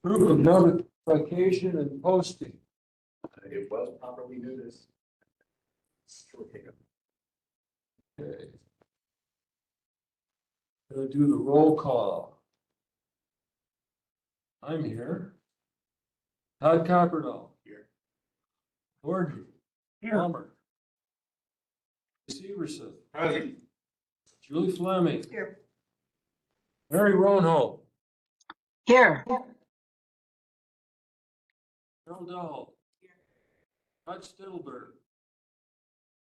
Proof of notification and posting. It was properly noticed. Short hiccup. Okay. Gonna do the roll call. I'm here. Todd Copperdahl. Here. Gordon. Palmer. Severson. Present. Julie Fleming. Here. Mary Ronholt. Here. Carol Dahl. Todd Stillberg.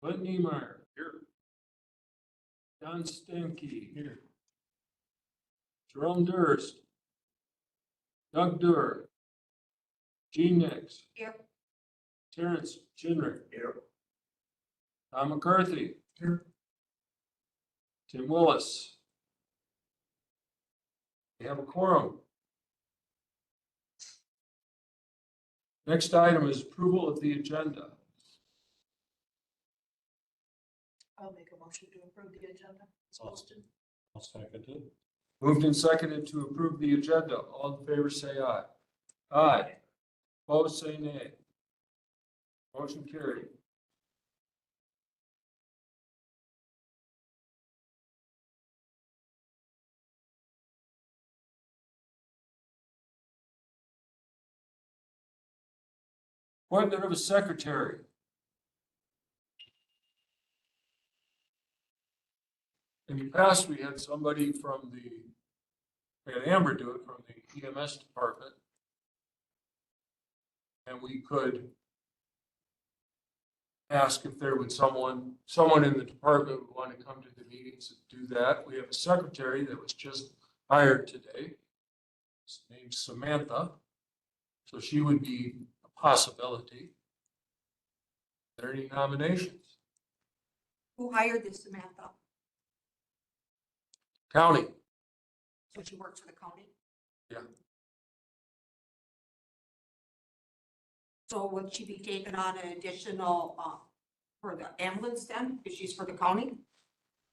Bud Niemeyer. Here. Don Stenke. Here. Jerome Durst. Doug Durr. Gene Nix. Here. Terrence Chinrick. Here. Tom McCarthy. Here. Tim Willis. We have a quorum. Next item is approval of the agenda. I'll make a motion to approve the agenda. Austin. I'll second it. Moved and seconded to approve the agenda. All in favor, say aye. Aye. Opposed, say nay. Motion carried. Appointment of a secretary. In the past, we had somebody from we had Amber do it from the EMS department. And we could ask if there would someone in the department would want to come to the meetings and do that. We have a secretary that was just hired today. His name's Samantha. So she would be a possibility. Are there any nominations? Who hired this Samantha? County. So she works for the county? Yeah. So would she be taking on an additional, for the ambulance then, if she's for the county?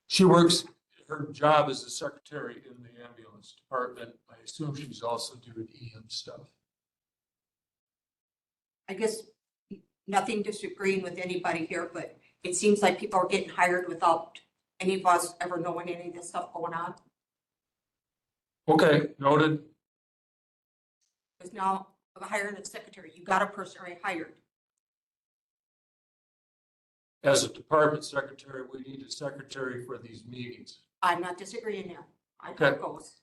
She works, her job is a secretary in the ambulance department. I assume she's also doing EM stuff. I guess nothing disagreeing with anybody here, but it seems like people are getting hired without any of us ever knowing any of this stuff going on. Okay, noted. Because now, hiring a secretary, you got a person already hired. As a department secretary, we need a secretary for these meetings. I'm not disagreeing there. I know Okay. it goes.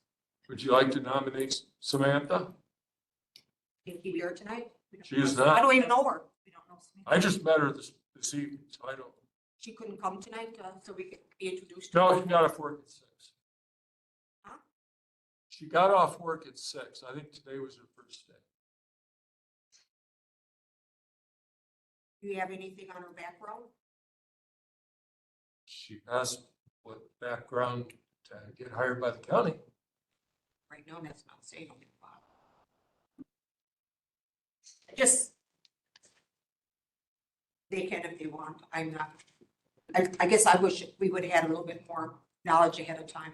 Would you like to nominate Samantha? Can you be here tonight? We don't She is know. not. I don't even know her. We don't know Samantha. I just met her this evening, so I don't. She couldn't come tonight, so we could be introduced to her. No, she got off work at 6. Huh? She got off work at 6. I think today was her first day. Do you have anything on her background? She has what background to get hired by the county. Right now, that's not saying anything about it. I just, they can if they want. I'm not. I guess I wish we would have had a little bit more knowledge ahead of time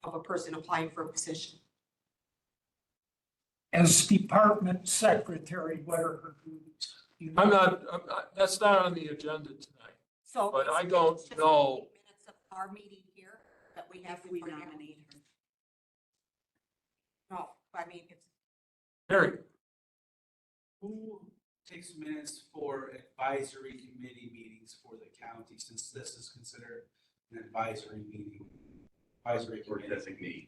of a person applying for a position. As department secretary, what are her duties? I'm not, that's not on the agenda tonight. So. But it's- I don't it's just know. 15 minutes of our meeting here that we have to nominate her. No, I mean, it's. Harry, Who takes minutes for advisory committee meetings for the county, since this is considered an advisory meeting? Advisory Or committee. designee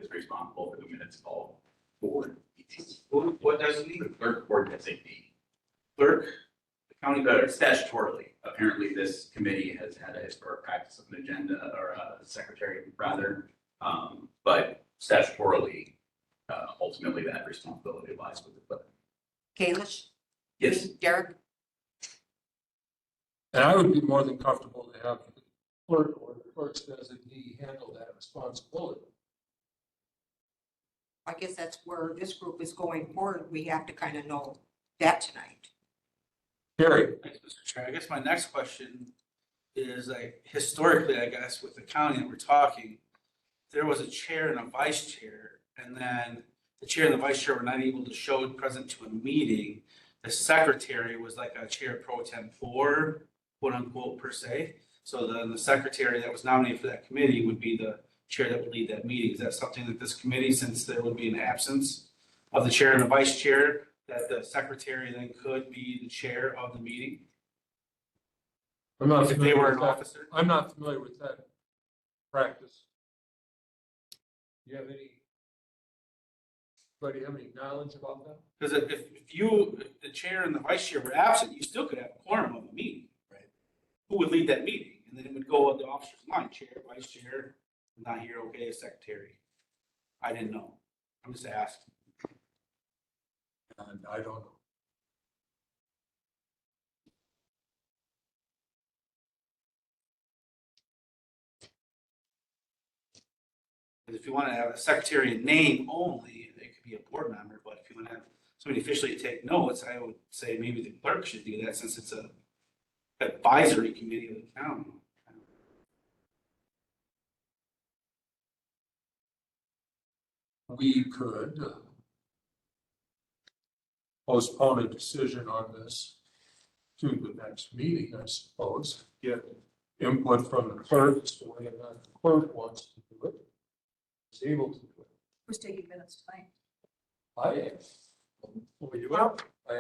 is responsible for the minutes of all board meetings. What does it The mean? clerk or designee. Clerk? The county clerk? Statutorily, apparently this committee has had a historic practice of an agenda or a secretary rather. But statutorily, ultimately that responsibility lies with the clerk. Kalish? Yes. Derek? and I would be more than comfortable to have the clerk or the clerk's designee handle that responsibility. I guess that's where this group is going forward. We have to kind of know that tonight. Harry, Thanks, Mr. Chair. I guess my next question is, like, historically, I guess, with the county that we're talking, there was a chair and a vice chair, and then the chair and the vice chair were not able to show present to a meeting, the secretary was like a chair pro tempore, quote unquote, per se. So then the secretary that was nominated for that committee would be the chair that would lead that meeting. Is that something that this committee, since there would be an absence of the chair and the vice chair, that the secretary then could be the chair of the meeting? I'm not If they familiar were with an that. officer? I'm not familiar with that practice. Do you have any knowledge about that? Because if the chair and the vice chair were absent, you still could have a quorum of a meeting. Right. Who would lead that meeting? And then it would go on the officer's line, chair, vice chair, not here, okay, secretary. I didn't know. I'm just asking. And I don't know. Because if you want to have a secretary in name only, it could be a board member, but if you want to have somebody officially take notes, I would say maybe the clerk should do that since it's a advisory committee of the town. We could postpone a decision on this to the next meeting, I suppose. Get input from the clerk as to whether or not the clerk wants to do it. Is able to do it. Who's taking minutes tonight? I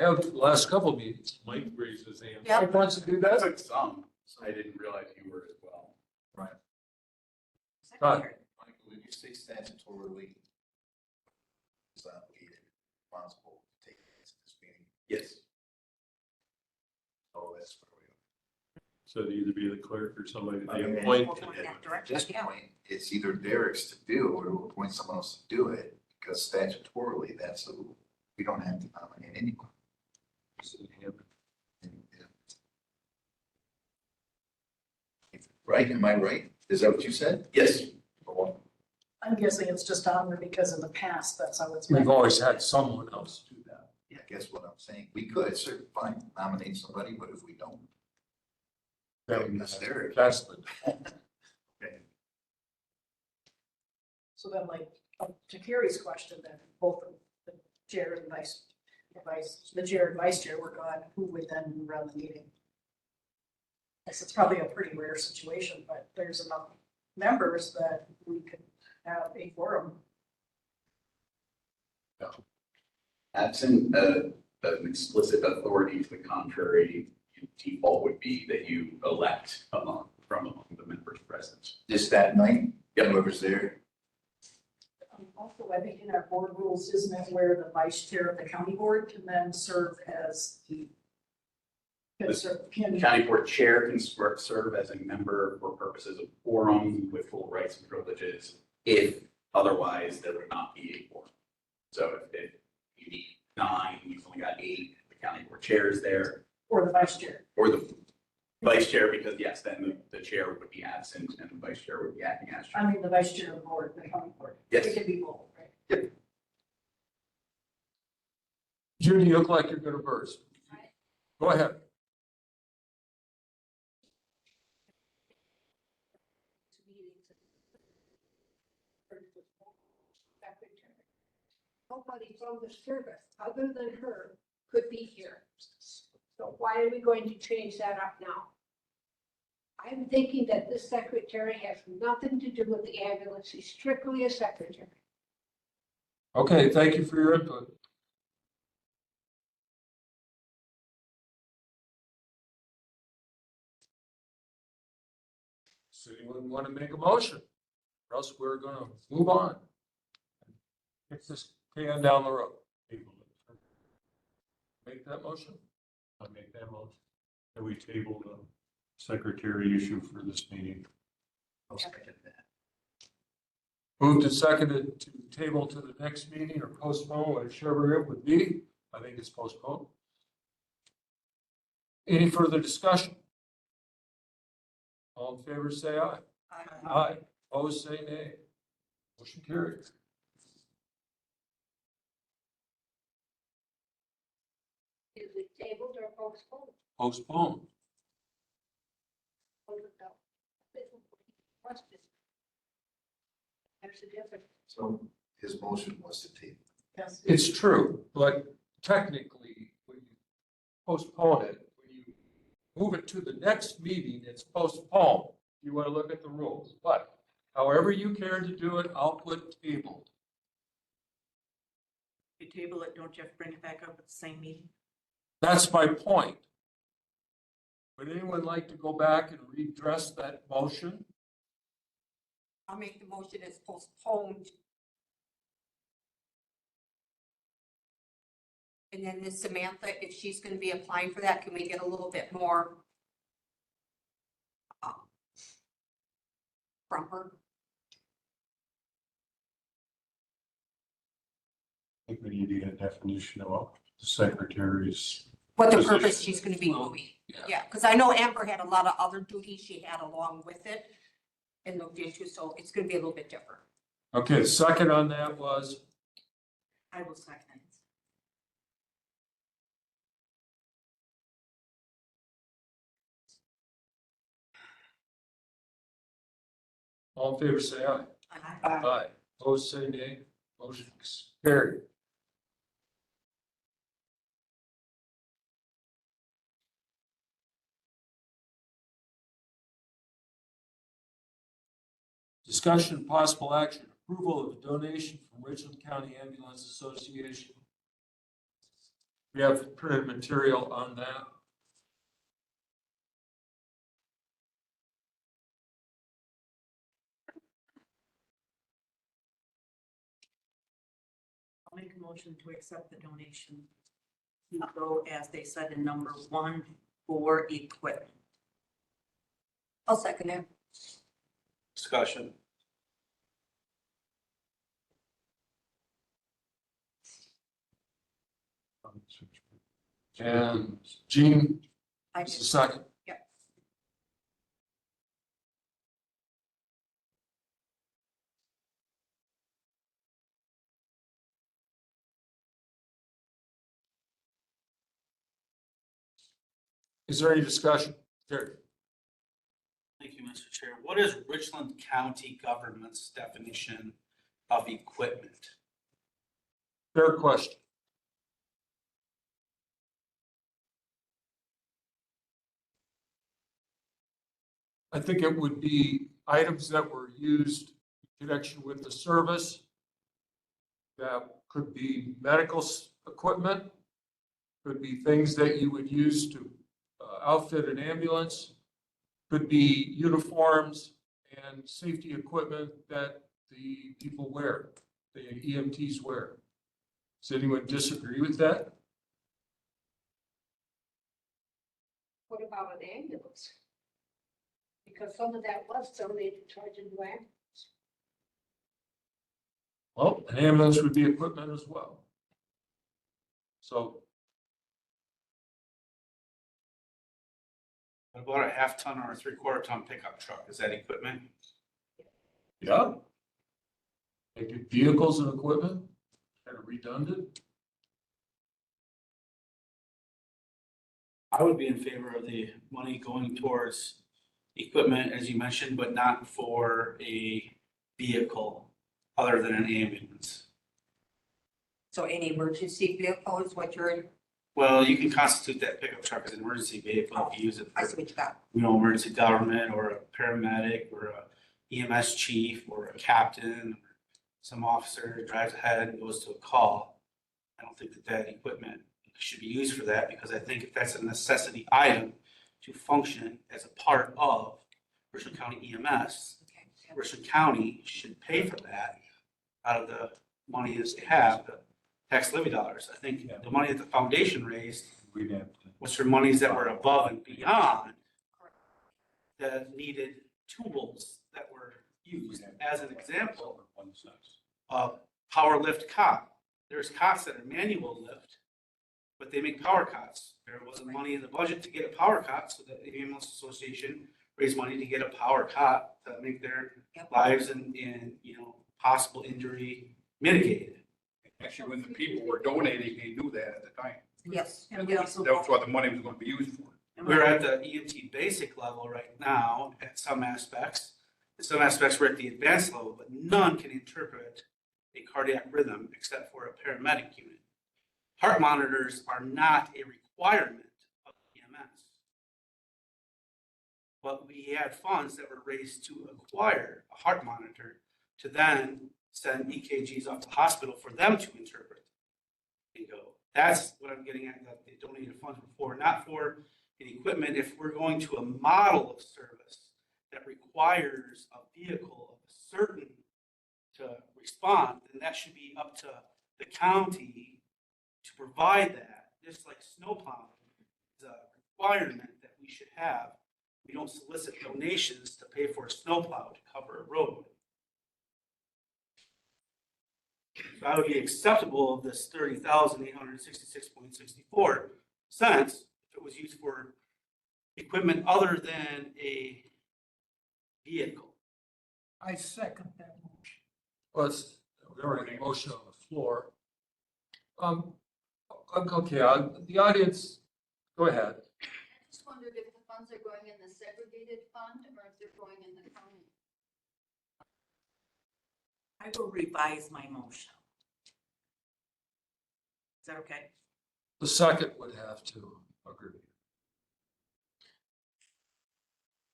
have the last couple of meetings. Mike raised his hand. Yeah. Mike wants to do that? Took some, I didn't realize you were as well. Secretary. Michael, did you say statutorily is not leading responsible to take place in this meeting? Yes. Oh, that's where we are. So it'd either be the clerk or somebody I they mean, appoint. We'll go in that At direction, this yeah. point, it's either Derek's to do or we'll appoint someone else to do it, because statutorily, that's the, we don't have to nominate anyone. Right, am I right? Is that what you said? Yes. Well, I'm guessing it's just on there because in the past, that's how it's We've been. always had someone else do that. yeah, guess what I'm saying? We could certainly fine, nominate somebody, but if we don't, Then that's Derek. that's the, Okay. So then like, to Carrie's question, then both the chair and the chair and vice chair were gone, who would then run the meeting? Yes, it's probably a pretty rare situation, but there's enough members that we could have a forum. Absent an explicit authority to the contrary, default would be that you elect from among the members present. Just that night, Yep. whoever's there. Also, I think in our board rules, isn't it where the vice chair of the county board can then serve as the can County board chair can serve as a member for purposes of quorum with full rights and privileges. If otherwise, there would not be a quorum. So if you need 9, you've only got 8, the county board chair is there, or the vice chair? or the vice chair, because yes, then the chair would be absent and the vice chair would be acting as chair. I mean, the vice chair of the board, the county board. Yes. It can be both, right? Judy, you look like you're gonna burst. Go ahead. Nobody from the service other than her could be here. So why are we going to change that up now? I'm thinking that this secretary has nothing to do with the ambulance. She's strictly a secretary. Okay, thank you for your input. Does anyone want to make a motion? Or else we're gonna move on. Kick this can down the road. Make that motion? I make that motion. That we table the secretary issue for this meeting. I'll second that. Moved and seconded to table to the next meeting or postpone, whichever it would be. I think it's postponed. Any further discussion? All in favor, say aye. Aye. Opposed, say nay. Motion carries. Is it tabled or postponed? Postponed. Question. There's a difference. So his motion was to table. Yes. It's true, but technically, when you postpone it, when you move it to the next meeting, it's postponed. You want to look at the rules, but however you care to do it, I'll put tabled. If you table it, don't you have to bring it back up at the same meeting? That's my point. Would anyone like to go back and redress that motion? I'll make the motion as postponed. And then this Samantha, if she's gonna be applying for that, can we get a little bit more from her? I think we need to get a definition of what the secretary's. What the Position. purpose she's gonna be doing. Yeah. Yeah, because I know Amber had a lot of other duties she had along with it and looked into, so it's gonna be a little bit different. Okay, second on that was, I will second it. all in favor, say aye. Aye. Opposed, say nay. Motion carried. Discussion and possible action, approval of a donation from Richland County Ambulance Association. We have printed material on that. I'll make a motion to accept the donation. To go, as they said in number 1, for equipment. I'll second it. Discussion. And Jean I is the did. second. Yep. Is there any discussion? Terry? Thank you, Mr. Chair. What is Richland County government's definition of equipment? Fair question. I think it would be items that were used in connection with the service. That could be medical equipment, could be things that you would use to outfit an ambulance, could be uniforms and safety equipment that the people wear, the EMTs wear. Does anyone disagree with that? What about an ambulance? Because some of that was donated towards a new ambulance. Well, an ambulance would be equipment as well. So, What about a half-ton or a three-quarter-ton pickup truck? Is that equipment? yeah. Make it vehicles and equipment, kind of redundant. I would be in favor of the money going towards equipment, as you mentioned, but not for a vehicle other than an ambulance. So any emergency vehicle is what you're, Well, you can constitute that pickup truck as an emergency vehicle if you use it I for, see what you got. emergency government or a paramedic or a EMS chief or a captain. Some officer drives ahead and goes to a call. I don't think that equipment should be used for that because I think if that's a necessity item to function as a part of Richland County EMS, Okay. Richland County should pay for that out of the money that they have, the tax levy dollars. I think the money that the foundation raised We'd have to. was for monies that were above and beyond that needed tools that were used. As an example, a power lift cot. There's cots that are manual lift, but they make power cots. There wasn't money in the budget to get a power cot, so the ambulance association raised money to get a power cot to make their Yep. lives and possible injury mitigated. Actually, when the people were donating, they knew that at the time. Yes. And we also. That's what the money was gonna be used for. We're at the EMT basic level right now at some aspects. In some aspects, we're at the advanced level, but none can interpret a cardiac rhythm except for a paramedic unit. Heart monitors are not a requirement of EMS. But we had funds that were raised to acquire a heart monitor to then send EKGs off to the hospital for them to interpret and go. That's what I'm getting at, that they donated funds for, not for an equipment. If we're going to a model of service that requires a vehicle of a certain to respond, then that should be up to the county to provide that, just like snowplowing is a requirement that we should have. We don't solicit donations to pay for a snowplow to cover a roadway. So I would be acceptable of this $30,866.64 if it was used for equipment other than a vehicle. I second that motion. Well, we already have a motion on the floor. Okay, the audience, go ahead. I just wondered if the funds are going in the segregated fund or if they're going in the county. I will revise my motion. Is that okay? The second would have to agree.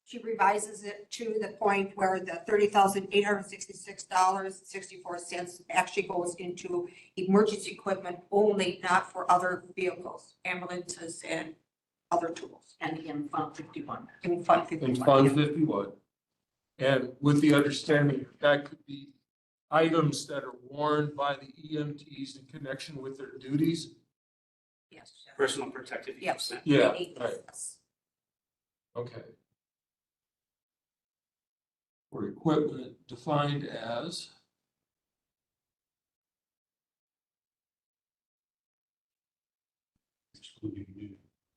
She revises it to the point where the $30,866.64 actually goes into emergency equipment only, not for other vehicles, ambulances and other tools. And in Fund 51. In Fund 51. In Fund 51. And with the understanding that could be items that are worn by the EMTs in connection with their duties. Yes. Personal protective Yes. equipment. Yeah, Yes. right. Okay. For equipment defined as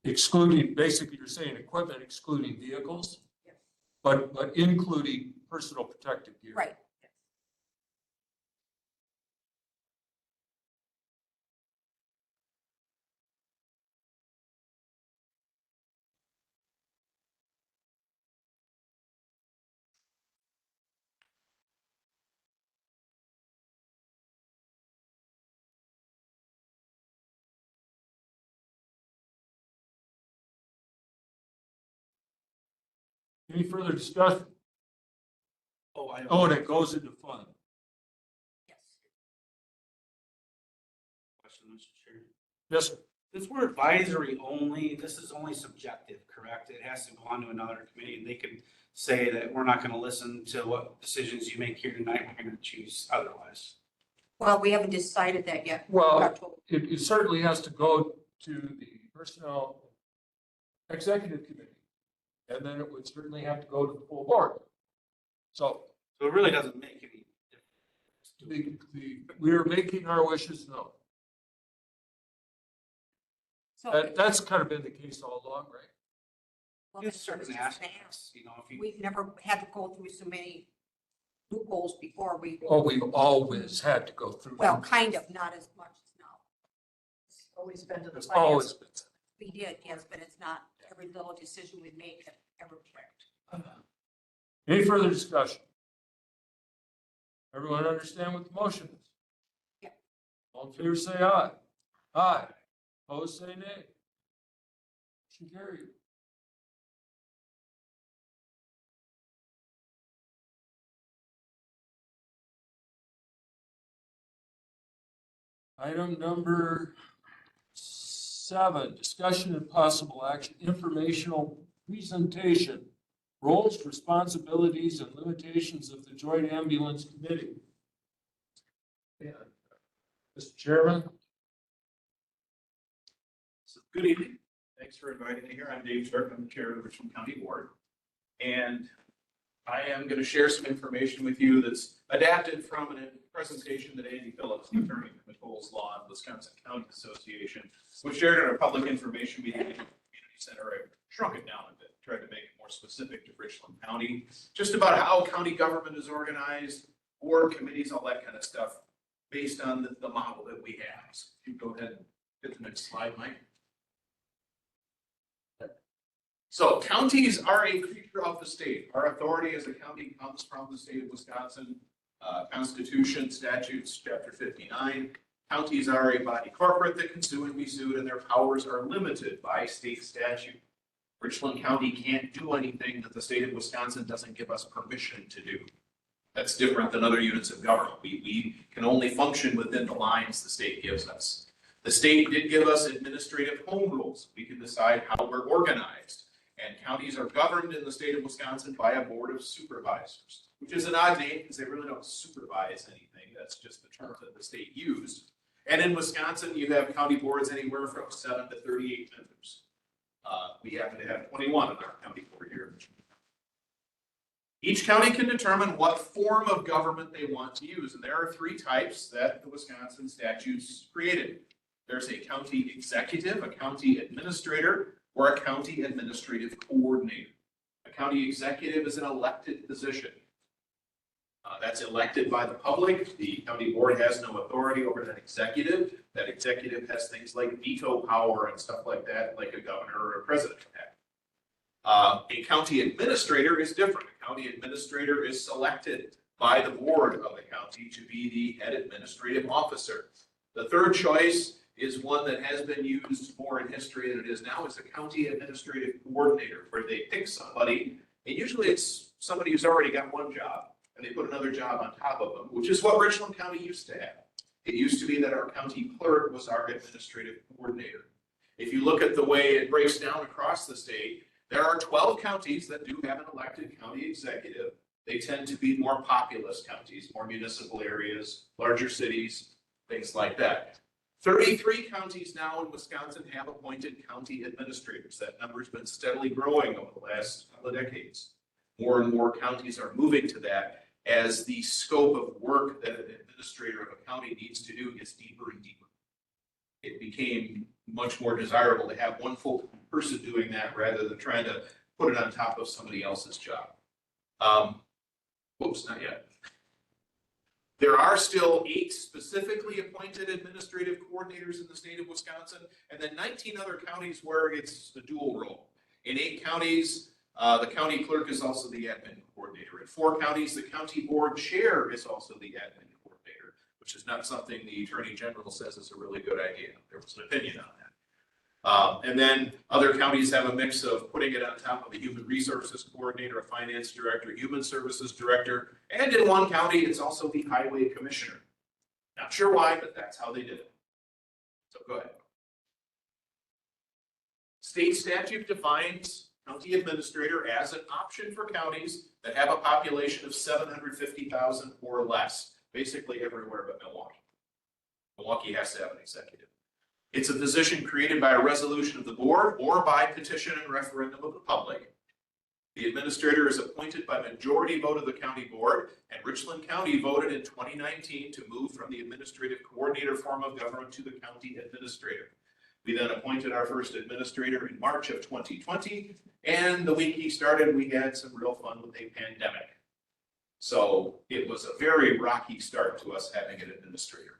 excluding, basically you're saying equipment excluding vehicles? Yes. But including personal protective gear. Right. Any further discussion? Oh, Oh, and it goes into fund. Yes. Question, Mr. Chair. Yes, sir. Since we're advisory only, this is only subjective, correct? It has to go on to another committee and they can say that we're not gonna listen to what decisions you make here tonight, we're gonna choose otherwise. Well, we haven't decided that yet. Well, it certainly has to go to the personnel executive committee. And then it would certainly have to go to the full board. So So it really doesn't make any difference. we're making our wishes known. So That's kind of been the case all along, right? well, In that's what I was certain just gonna aspects, you know, if ask. you, We've never had to go through so many loopholes before. Oh, we've always had to go through. Well, kind of, not as much as now. It's always been to the It's finance. always been. We did, yes, but it's not every little decision we make that ever correct. Any further discussion? Everyone understand what the motion is? Yeah. All in favor, say aye. Aye. Opposed, say nay. Motion carried. Item number 7, discussion and possible action, informational presentation, roles, responsibilities, and limitations of the Joint Ambulance Committee. Yeah. Mr. Chairman? So, good evening. Thanks for inviting me here. I'm Dave Stark. I'm the chair of the Richland County Board. And I am going to share some information with you that's adapted from a presentation that Andy Phillips, the attorney for Nichols Law and Wisconsin County Association, was shared at a public information meeting at the community center. I shrunk it down a bit, tried to make it more specific to Richland County, just about how county government is organized, board committees, all that kind of stuff, based on the model that we have. So if you go ahead and hit the next slide, Mike. So counties are a creature of the state. Our authority as a county comes from the state of Wisconsin. Constitution, statutes, chapter 59. Counties are a body corporate that can sue and be sued, and their powers are limited by state statute. Richland County can't do anything that the state of Wisconsin doesn't give us permission to do. That's different than other units of government. We can only function within the lines the state gives us. The state did give us administrative home rules. We can decide how we're organized. And counties are governed in the state of Wisconsin by a board of supervisors, which is an odd name because they really don't supervise anything. That's just the term that the state used. And in Wisconsin, you have county boards anywhere from 7 to 38 members. We happen to have 21 in our county board here. Each county can determine what form of government they want to use, and there are 3 types that the Wisconsin statutes created. There's a county executive, a county administrator, or a county administrative coordinator. A county executive is an elected position. That's elected by the public. The county board has no authority over that executive. That executive has things like veto power and stuff like that, like a governor or a president have. A county administrator is different. A county administrator is selected by the board of the county to be the head administrative officer. The third choice is one that has been used more in history than it is now, is a county administrative coordinator, where they pick somebody, and usually it's somebody who's already got one job, and they put another job on top of them, which is what Richland County used to have. It used to be that our county clerk was our administrative coordinator. If you look at the way it breaks down across the state, there are 12 counties that do have an elected county executive. They tend to be more populous counties, more municipal areas, larger cities, things like that. 33 counties now in Wisconsin have appointed county administrators. That number's been steadily growing over the last couple of decades. More and more counties are moving to that as the scope of work that an administrator of a county needs to do gets deeper and deeper. It became much more desirable to have one full person doing that rather than trying to put it on top of somebody else's job. Whoops, not yet. There are still 8 specifically appointed administrative coordinators in the state of Wisconsin, and then 19 other counties where it's a dual role. In 8 counties, the county clerk is also the admin coordinator. In 4 counties, the county board chair is also the admin coordinator, which is not something the attorney general says is a really good idea. There was an opinion on that. And then other counties have a mix of putting it on top of a human resources coordinator, a finance director, human services director, and in one county, it's also the highway commissioner. Not sure why, but that's how they did it. So go ahead. State statute defines county administrator as an option for counties that have a population of 750,000 or less, basically everywhere but Milwaukee. Milwaukee has to have an executive. It's a position created by a resolution of the board or by petition and referendum of the public. The administrator is appointed by majority vote of the county board, and Richland County voted in 2019 to move from the administrative coordinator form of government to the county administrator. We then appointed our first administrator in March of 2020, and the week he started, we had some real fun with a pandemic. So it was a very rocky start to us having an administrator.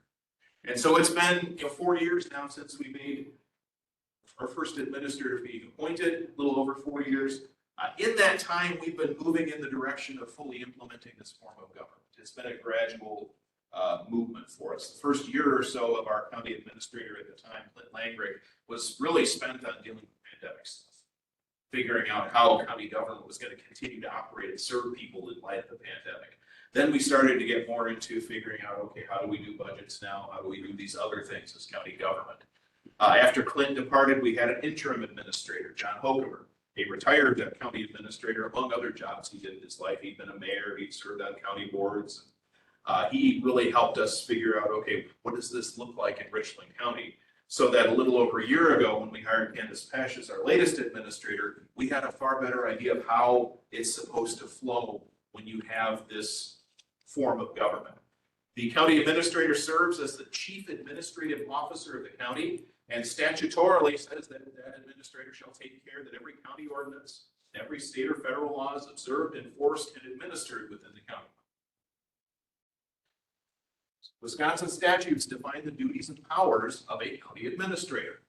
And so it's been 4 years now since we made our first administrator being appointed, a little over 4 years. In that time, we've been moving in the direction of fully implementing this form of government. It's been a gradual movement for us. The first year or so of our county administrator at the time, Clint Langrick, was really spent on dealing with pandemic stuff, figuring out how county government was going to continue to operate and serve people in light of the pandemic. Then we started to get more into figuring out, okay, how do we do budgets now? How do we do these other things as county government? After Clint departed, we had an interim administrator, John Hokemer, a retired county administrator, among other jobs he did in his life. He'd been a mayor, he'd served on county boards. He really helped us figure out, okay, what does this look like in Richland County? So that a little over a year ago, when we hired Candace Pesh as our latest administrator, we had a far better idea of how it's supposed to flow when you have this form of government. The county administrator serves as the chief administrative officer of the county and statutorily says that that administrator shall take care that every county ordinance, every state or federal law is observed, enforced, and administered within the county. Wisconsin statutes define the duties and powers of a county administrator.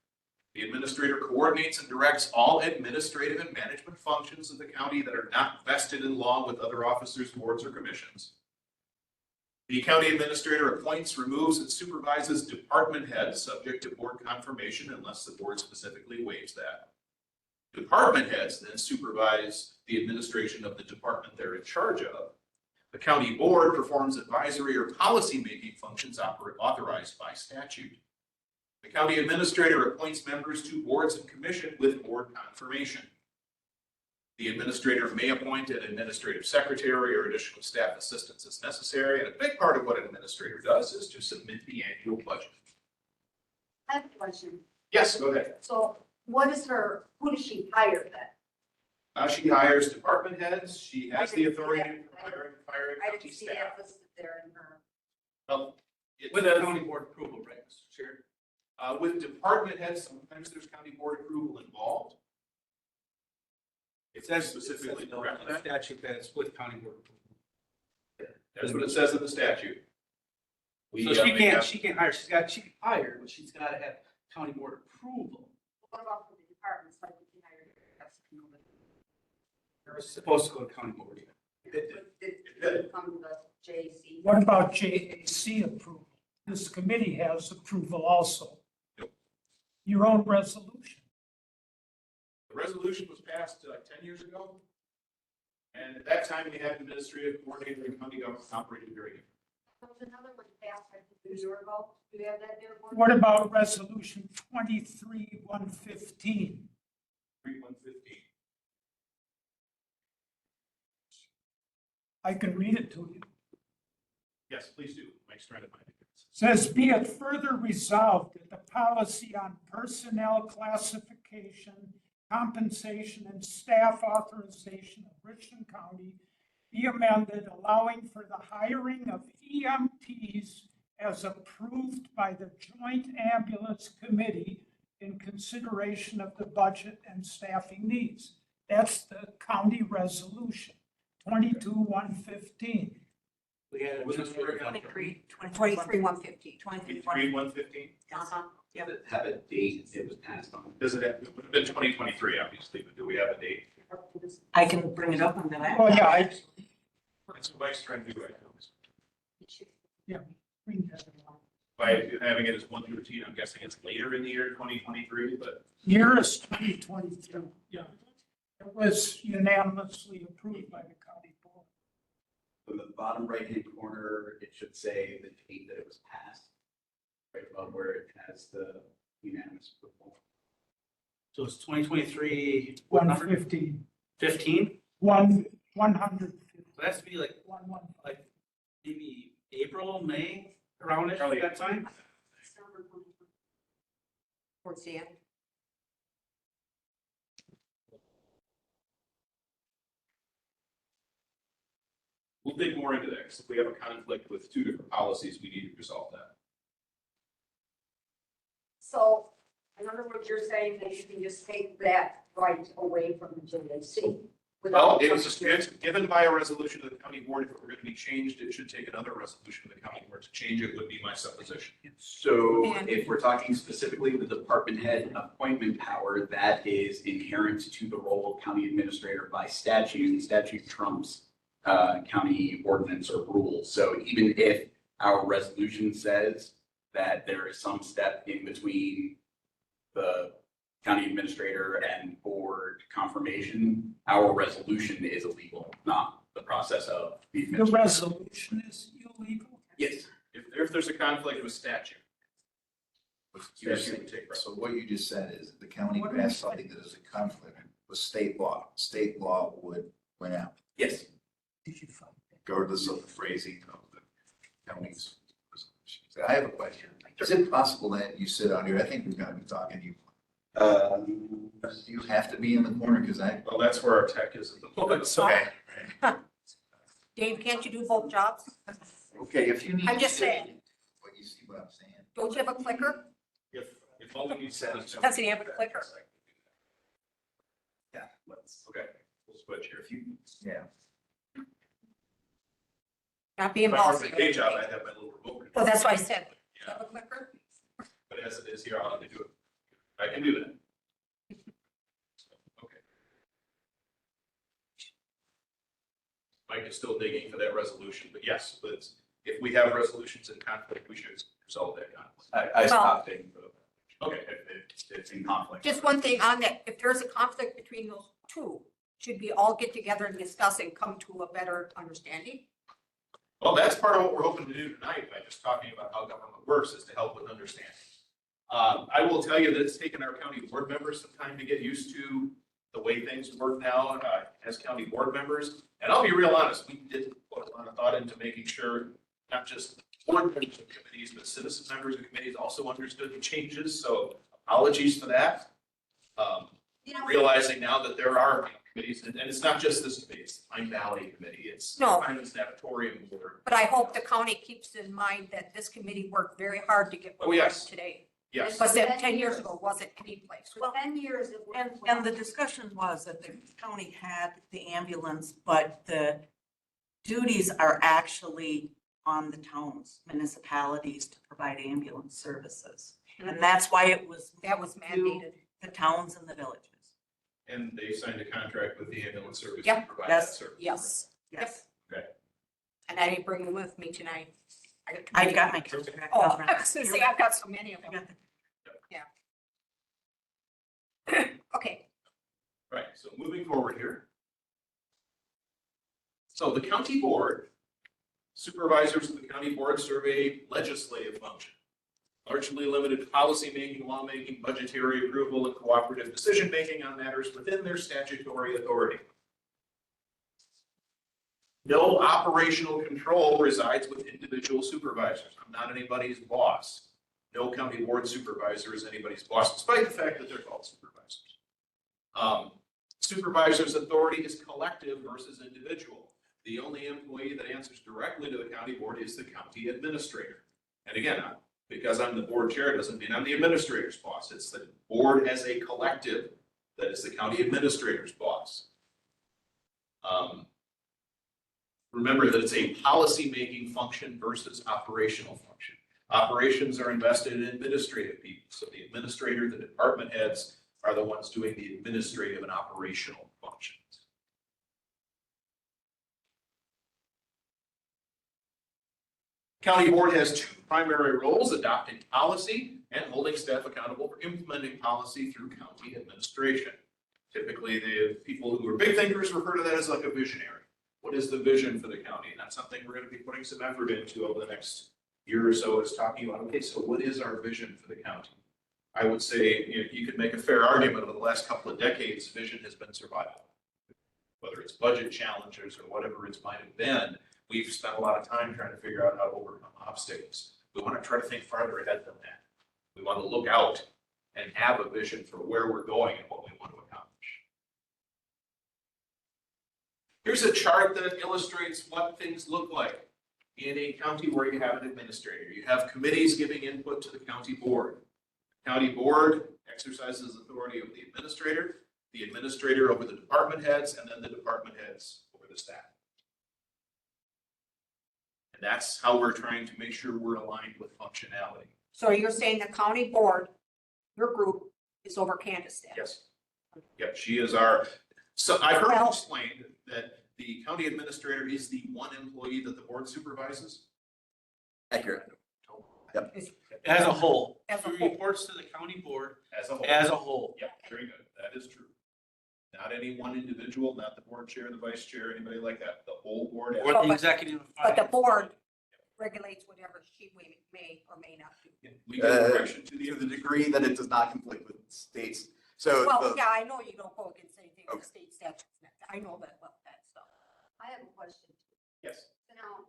The administrator coordinates and directs all administrative and management functions of the county that are not vested in law with other officers, boards, or commissions. The county administrator appoints, removes, and supervises department heads subject to board confirmation unless the board specifically waives that. Department heads then supervise the administration of the department they're in charge of. The county board performs advisory or policy-making functions authorized by statute. The county administrator appoints members to boards and commission with board confirmation. The administrator may appoint an administrative secretary or additional staff assistants as necessary, and a big part of what an administrator does is to submit the annual budget. I have a question. Yes, go ahead. So what is who does she hire then? She hires department heads. She has the authority to hire and fire I county didn't see staff. that listed there in her. Well, With the county board approval, right, Mr. Chair? with department heads, sometimes there's county board approval involved. It says specifically No, correct the that. statute that it's with county board approval. That's what it says in the statute. So she can't hire, she can hire, but she's gotta have county board approval. What about for the departments, like if you hire? They're supposed to go to county board. Did it come to the JC? What about JAC approval? This committee has approval also. Yep. Your own resolution. The resolution was passed like 10 years ago. And at that time, we had an administrative coordinator and county government operating very different. There was another one passed, I think, a year ago. Do you have that there? Board? What about resolution 23-115? 3115. I can read it to you. Yes, please do. Mike's trying to find it. Says, be it further resolved that the policy on personnel classification, compensation, and staff authorization of Richland County be amended, allowing for the hiring of EMTs as approved by the Joint Ambulance Committee in consideration of the budget and staffing needs. That's the county resolution, 22-115. We had administrator. 23-115. 3115. Uh-huh. Does it have a date it was passed on? Does it have, it would have been 2023, obviously, but do we have a date? I can bring it up on that. Oh, yeah, That's what Mike's trying to do right now. bring that along. By having it as 113, I'm guessing it's later in the year 2023, but Year is 2022. Yeah. It was unanimously approved by the county board. In the bottom right-hand corner, it should say the date that it was passed. Right above where it has the unanimous approval. So it's 2023, what number? 115. 15? 100. So that's be like, like maybe April, May, around it, Probably. that time? Towards the end. we'll dig more into that. 'Cause if we have a conflict with two different policies, we need to resolve that. So, in other words, you're saying that you can just take that right away from the JAC? Well, it was given by a resolution of the county board. If it were going to be changed, it should take another resolution of the county board to change it, would be my supposition. So And- if we're talking specifically the department head appointment power, that is inherent to the role of county administrator by statute. And statute trumps county ordinance or rules. So even if our resolution says that there is some step in between the county administrator and board confirmation, our resolution is illegal, not the process of the The administrator. resolution is illegal. Yes. If there's a conflict with statute. Statute would take precedence. So what you just said is the county What did you passed say? something that is a conflict with state law. State law would win out, Yes. Did you find that? regardless of the phrasing of the county's resolutions. I have a question. Is it possible that you sit out here, I think we're gonna be talking, you have to be in the corner, because Well, that's where our tech is at the moment. So okay. Dave, can't you do both jobs? Okay, if you need. I'm just saying. What you see what I'm saying? Don't you have a clicker? if only you said. Does he have a clicker? Yeah, let's. Okay, we'll switch here. If you, Yeah. Not being If I were bossy. my day job, I'd have my little remote control. Well, that's why I said, do you Yeah, have a clicker? but as it is here, I'll have to do it. I can do that. Okay. Mike is still digging for that resolution, but yes, but if we have resolutions in conflict, we should resolve that conflict. I stopped taking photos. Okay, If it's in conflict. Just one thing on that, if there's a conflict between those two, should we all get together and discuss and come to a better understanding? well, that's part of what we're hoping to do tonight by just talking about how government works is to help with understanding. I will tell you that it's taken our county board members some time to get used to the way things work now, as county board members. And I'll be real honest, we did put a lot of thought into making sure not just board members of committees, but citizen members of committees also understood the changes. So apologies for that. You know, Realizing now that there are committees, and it's not just this committee, it's the Pine Valley Committee, it's No. Pine Sanatorium Board. but I hope the county keeps in mind that this committee worked very hard to get Oh, what yes. today. Yes, But that 10 years ago wasn't any place. For 10 years it And, was. and the discussion was that the county had the ambulance, but the duties are actually on the towns, municipalities to provide ambulance services. And that's why it was That was mandated. the towns and the villages. and they signed a contract with the ambulance service to Yep. provide that Yes. service. Yes. Yes. And I didn't bring them with me tonight. I've got my contract. Oh, I was gonna say, I've got so many of I them. got the Okay, Right, so moving forward here. So the county board, supervisors of the county board serve a legislative function. Largely limited policymaking, lawmaking, budgetary approval, and cooperative decision-making on matters within their statutory authority. No operational control resides with individual supervisors. I'm not anybody's boss. No county board supervisor is anybody's boss, despite the fact that they're called supervisors. Supervisor's authority is collective versus individual. The only employee that answers directly to the county board is the county administrator. And again, because I'm the board chair, doesn't mean I'm the administrator's boss. It's the board as a collective that is the county administrator's boss. Remember that it's a policy-making function versus operational function. Operations are invested in administrative people. So the administrator, the department heads are the ones doing the administrative and operational functions. County board has two primary roles: adopting policy and holding staff accountable for implementing policy through county administration. Typically, the people who are big thinkers refer to that as like a visionary. What is the vision for the county? And that's something we're going to be putting some effort into over the next year or so, is talking about, okay, so what is our vision for the county? I would say you could make a fair argument over the last couple of decades, vision has been survival. Whether it's budget challenges or whatever it might have been, we've spent a lot of time trying to figure out how to overcome obstacles. We want to try to think farther ahead than that. We want to look out and have a vision for where we're going and what we want to accomplish. Here's a chart that illustrates what things look like in a county where you have an administrator. You have committees giving input to the county board. County board exercises authority over the administrator over the department heads, and then the department heads over the staff. And that's how we're trying to make sure we're aligned with functionality. so you're saying the county board, your group is over Candace staff? Yes. Yep, she is our, so I've heard it Well- explained that the county administrator is the one employee that the board supervises. Accurate. As a whole, As a she whole. reports to the county board As a whole. as a whole. Yep, very good. That is true. Not any one individual, not the board chair, the vice chair, anybody like that. The whole board. Or But- the executive. But the finance board regulates whatever she may or may not do. We give direction to To the the, degree that it does not conflict with states. So Well, the, yeah, I know you don't go against anything with Okay. state statutes. I know that about that stuff. I have a question. yes. So now,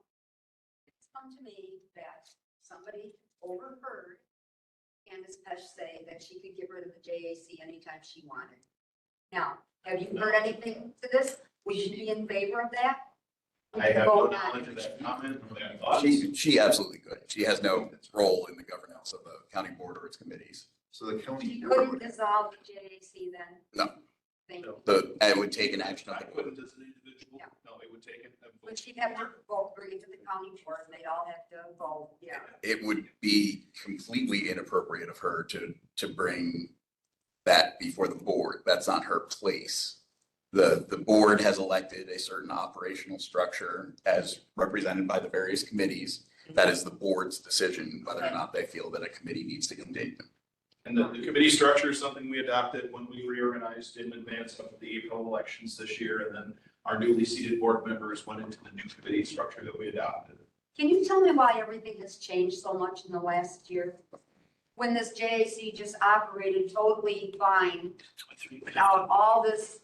it's come to me that somebody overheard Candace Pesh say that she could get rid of the JAC anytime she wanted. Now, have you heard anything to this? Would you be in favor of that? We I can have no vote on knowledge it. of that comment or that thought. she absolutely could. She has no role in the governance of the county board or its committees. So the county She board couldn't would, dissolve the JAC then? No. Thank you. It would take an action of I the board. couldn't as an individual. Yeah. No, it would take it. But she'd have to vote, bring it to the county board, and they'd all have to vote, yeah. It would be completely inappropriate of her to bring that before the board. That's not her place. The board has elected a certain operational structure as represented by the various committees. That is the board's decision whether or not they feel that a committee needs to continue. And the committee structure is something we adopted when we reorganized in advance of the April elections this year. And then our newly seated board members went into the new committee structure that we adopted. Can you tell me why everything has changed so much in the last year? When this JAC just operated totally fine without all this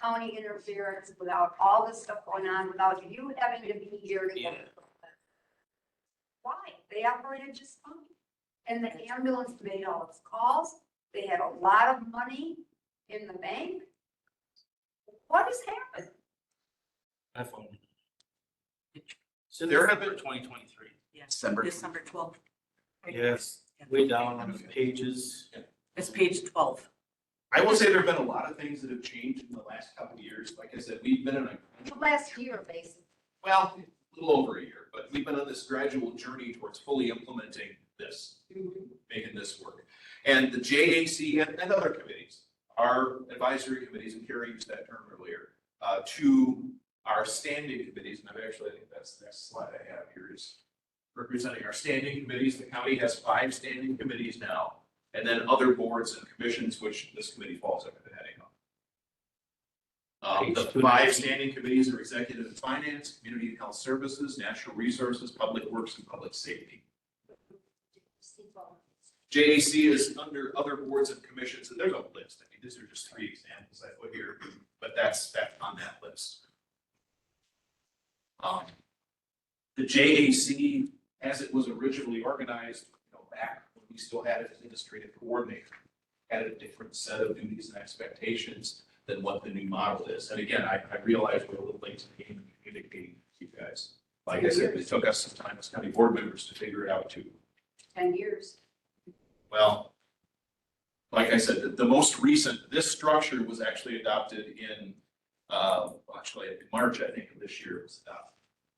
county interference, without all this stuff going on, without you having to be here to. Why? They operated just fine. And the ambulance made all its calls. They had a lot of money in the bank. What has happened? iPhone. There have been 2023. Yes, December. December 12th. Yes, way down on the pages. It's page 12. I will say there have been a lot of things that have changed in the last couple of years. Like I said, we've been in The last year, basically. well, a little over a year, but we've been on this gradual journey towards fully implementing this, making this work. And the JAC and other committees, our advisory committees, and Carrie used that term earlier, to our standing committees, and I think that's the next slide I have here is representing our standing committees. The county has 5 standing committees now, and then other boards and commissions, which this committee falls under the heading of. The 5 standing committees are executive and finance, community and health services, natural resources, public works, and public safety. JAC is under other boards and commissions, and there's a list. I mean, these are just 3 examples I put here, but that's on that list. The JAC, as it was originally organized, back when we still had it as administrative coordinator, had a different set of duties and expectations than what the new model is. And again, I realize we're a little late to the game in communicating with you guys. Like I said, it took us some time as county board members to figure it out too. 10 years. Well, like I said, the most recent, this structure was actually adopted in, in March, I think, of this year. It was adopted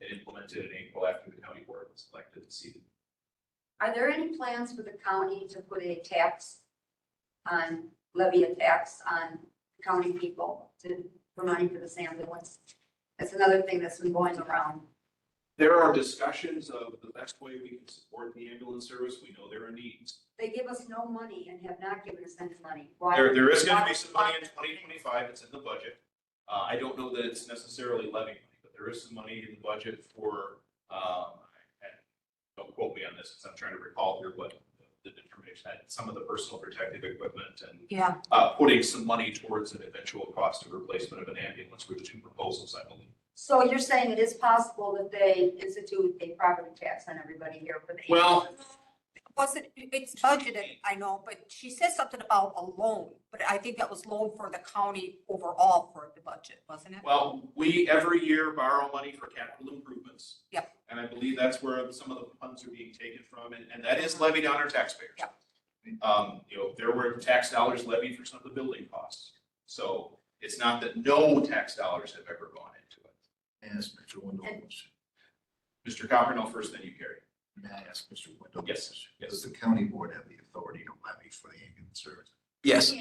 and implemented in April after the county board was elected and seated. Are there any plans for the county to put a tax on, levy a tax on county people for money for this ambulance? That's another thing that's been going around. There are discussions of the best way we can support the ambulance service. We know there are needs. They give us no money and have not given us any money. Why? There is going to be some money in 2025. It's in the budget. I don't know that it's necessarily levy money, but there is some money in the budget for, don't quote me on this because I'm trying to recall here what the information had, some of the personal protective equipment and putting some money towards an eventual cost of replacement of an ambulance were the 2 proposals, I believe. So you're saying it is possible that they institute a property tax on everybody here for the. Well, It's budgeted, I know, but she said something about a loan, but I think that was loan for the county overall for the budget, wasn't it? well, we every year borrow money for capital improvements. Yep. And I believe that's where some of the funds are being taken from, and that is levied on our taxpayers. Yep. There were tax dollars levied for some of the building costs. So it's not that no tax dollars have ever gone into it. Ask Mr. Wendell. Mr. Copperno first, then you, Carrie. May I ask Mr. Wendell? Yes, Does yes. the county board have the authority to levy for the ambulance service? Yes,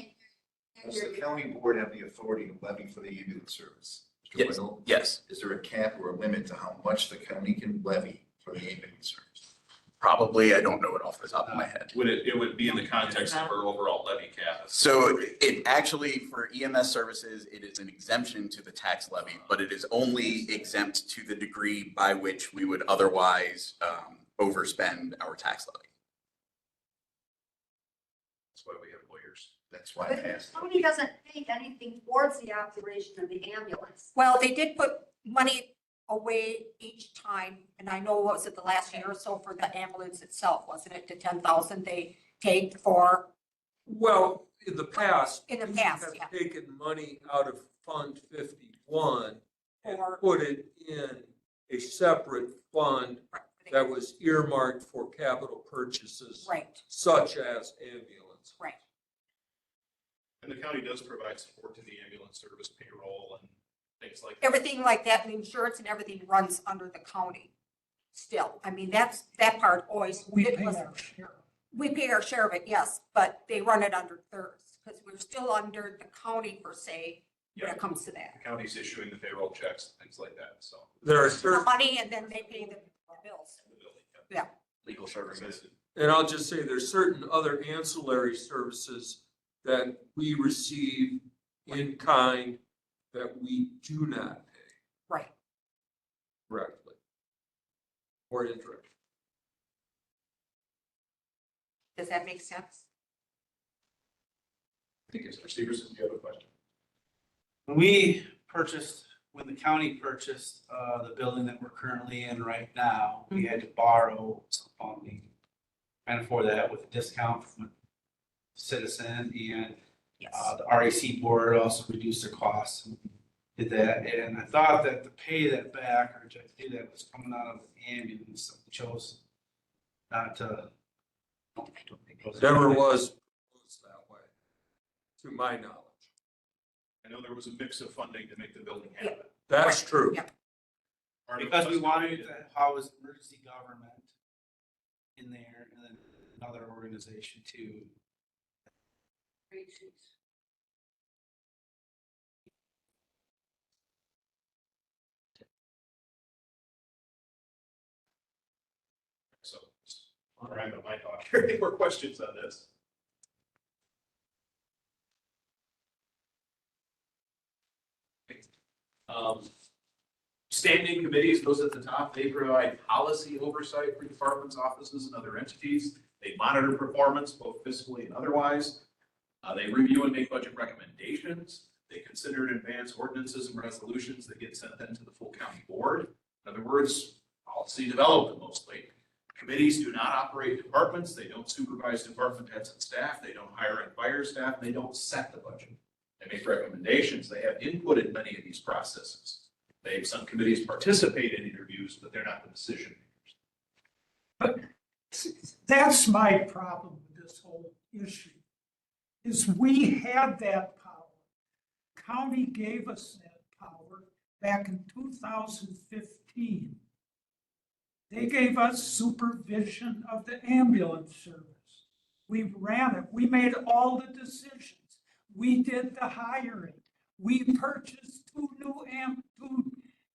Does the county board have the authority to levy for the ambulance service? Mr. Yes. Wendell? yes, Is there a cap or a limit to how much the county can levy for the ambulance service? probably. I don't know it off the top of my head. It would be in the context of our overall levy cap. So it actually, for EMS services, it is an exemption to the tax levy, but it is only exempt to the degree by which we would otherwise overspend our tax levy. That's why we have lawyers. That's why But I the asked. county doesn't pay anything towards the operation of the ambulance. Well, they did put money away each time, and I know, what was it, the last year or so for the ambulance itself, wasn't it, to 10,000 they take for, Well, in the past. In the we past, have yeah. Taken money out of Fund 51 and Or- put it in a separate fund that was earmarked for capital purchases. right, Such as ambulance. right. And the county does provide support to the ambulance service payroll and things like that. Everything like that, and insurance and everything runs under the county still. I mean, that part always. We it pay was- our share. We pay our share of it, yes, but they run it under theirs, because we're still under the county per se, when it comes to that. The county's issuing the payroll checks, things like that, so. There are The certain, money and then they pay the bills. the building, yeah. Yeah. Legal services. and I'll just say there's certain other ancillary services that we receive in kind that we do not pay Right. directly or indirectly. Does that make sense? I think it's Mr. Severson, do you have a question? When the county purchased, the building that we're currently in right now, we had to borrow some funding. And for that with a discount from a citizen and Yes. the REC board also reduced their costs and did that. And I thought that to pay that back or to do that was coming out of the ambulance, so we chose not to. Never was proposed that way, to my knowledge. I know there was a mix of funding to make the building happen. That's true. Yep. Part of it Because we was wanted donated. to house emergency government in there and then another organization too. So, all right, on my talk, any more questions on this? Standing committees, those at the top, they provide policy oversight for departments, offices, and other entities. They monitor performance, both fiscally and otherwise. They review and make budget recommendations. They consider and advance ordinances and resolutions that get sent then to the full county board. In other words, policy development mostly. Committees do not operate departments. They don't supervise department heads and staff. They don't hire and fire staff. They don't set the budget. They make recommendations. They have input in many of these processes. Some committees participate in interviews, but they're not the decision makers. That's my problem with this whole issue, is we had that power. County gave us that power back in 2015. They gave us supervision of the ambulance service. We ran it. We made all the decisions. We did the hiring. We purchased two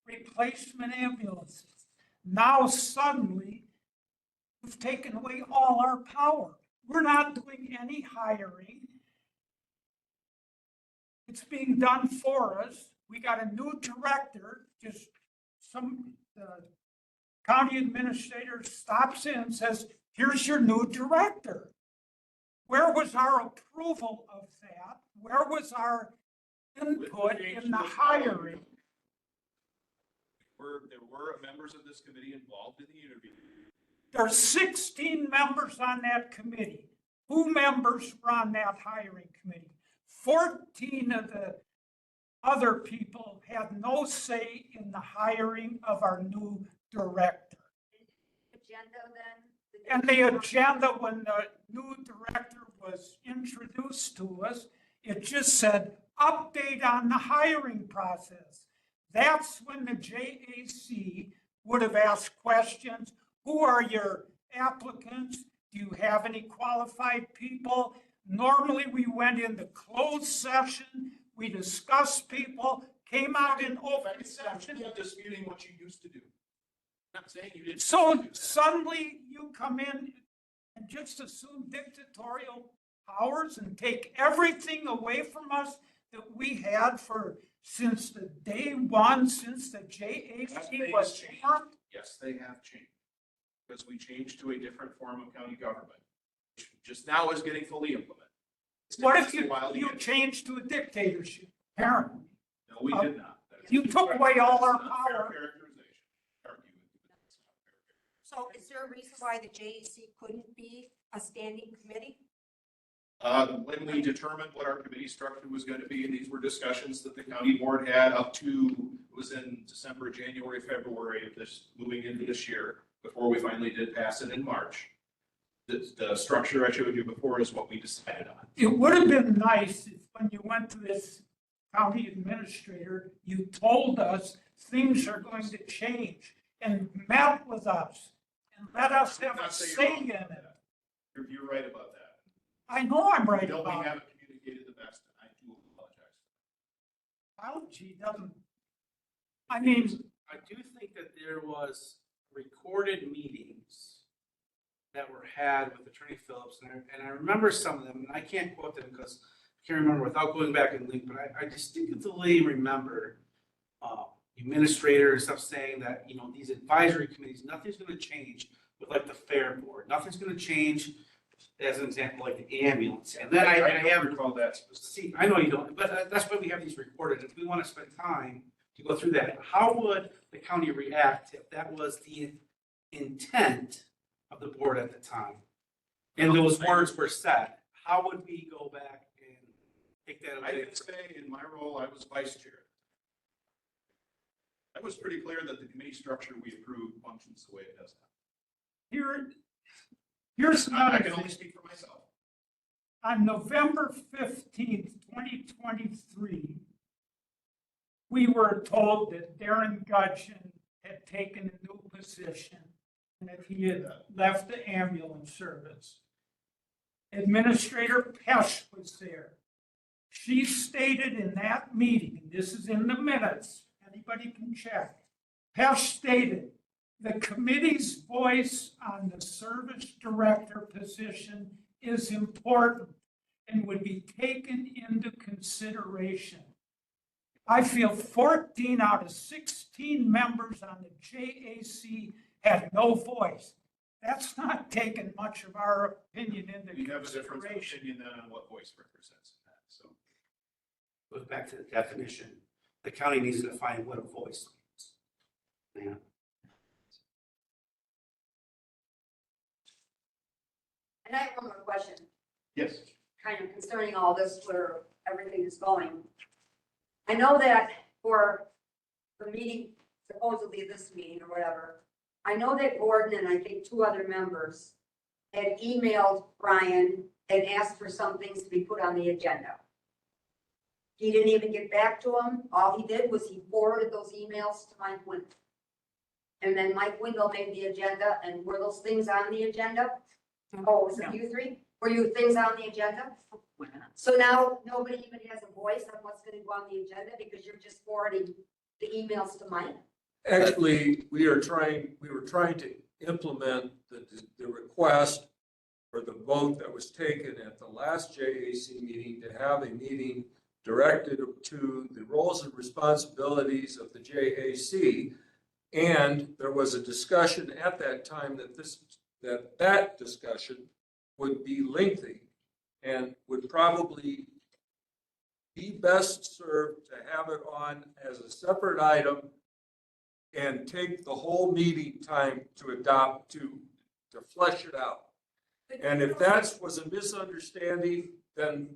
replacement ambulances. Now suddenly, we've taken away all our power. We're not doing any hiring. It's being done for us. We got a new director, the county administrator stops in and says, here's your new director. Where was our approval of that? Where was our input in the hiring? There were members of this committee involved in the interview. There's 16 members on that committee. Who members were on that hiring committee? 14 of the other people had no say in the hiring of our new director. Agenda then? And the agenda, when the new director was introduced to us, it just said, update on the hiring process. That's when the JAC would have asked questions. Who are your applicants? Do you have any qualified people? Normally, we went into closed session, we discussed people, came out in open session. You're disputing what you used to do. I'm not saying you didn't. So suddenly you come in and just assume dictatorial powers and take everything away from us that we had since the day one, since the JAC was formed. Yes, they have changed. Because we changed to a different form of county government, which just now is getting fully implemented. What if you changed to a dictatorship? Apparently. No, we did not. You took away all our That's not fair power. characterization. Argue with you, but that's not fair characterization. So is there a reason why the JAC couldn't be a standing committee? When we determined what our committee structure was going to be, and these were discussions that the county board had up to, it was in December, January, February of this, moving into this year, before we finally did pass it in March. The structure I showed you before is what we decided on. It would have been nice if when you went to this county administrator, you told us things are going to change and met with us and let us have a say in it. You're right about that. I know I'm I right know we about it. haven't communicated the best, and I do apologize. apology doesn't, I mean, I do think that there was recorded meetings that were had with Attorney Phillips, and I remember some of them, and I can't quote them because I can't remember without going back and link, but I distinctly remember administrators and stuff saying that, you know, these advisory committees, nothing's gonna change with like the fair board, nothing's gonna change, as an example, like the ambulance. And then I don't have, recall that see, specifically. I know you don't, but that's why we have these recorded. If we want to spend time to go through that, how would the county react if that was the intent of the board at the time? And those words were said, how would we go back and take that I away? can say in my role, I was vice chair. I was pretty clear that the committee structure we approved functions the way it does now. here's I another can only thing. speak for myself. On November 15th, 2023, we were told that Darren Gudgeon had taken a new position and that he had left the ambulance service. Administrator Pesh was there. She stated in that meeting, and this is in the minutes, anybody can check. Pesh stated, the committee's voice on the service director position is important and would be taken into consideration. I feel 14 out of 16 members on the JAC had no voice. That's not taking much of our opinion into We have a different consideration. opinion then on what voice represents in that, so. Goes back to the definition. The county needs to define what a voice means. Yeah. And I have one more question, Yes. kind of concerning all this, where everything is going. I know that for the meeting, supposedly this meeting or whatever, I know that Gordon and I think two other members had emailed Brian and asked for some things to be put on the agenda. He didn't even get back to him. All he did was he forwarded those emails to Mike Wendell. And then Mike Wendell made the agenda, and were those things on the agenda? Oh, was it you three? Were you things on the agenda? So now nobody even has a voice on what's gonna go on the agenda because you're just forwarding the emails to Mike? Actually, we were trying to implement the request or the vote that was taken at the last JAC meeting to have a meeting directed to the roles and responsibilities of the JAC. And there was a discussion at that time that discussion would be lengthy and would probably be best served to have it on as a separate item and take the whole meeting time to adopt, to flesh it out. And if that was a misunderstanding, then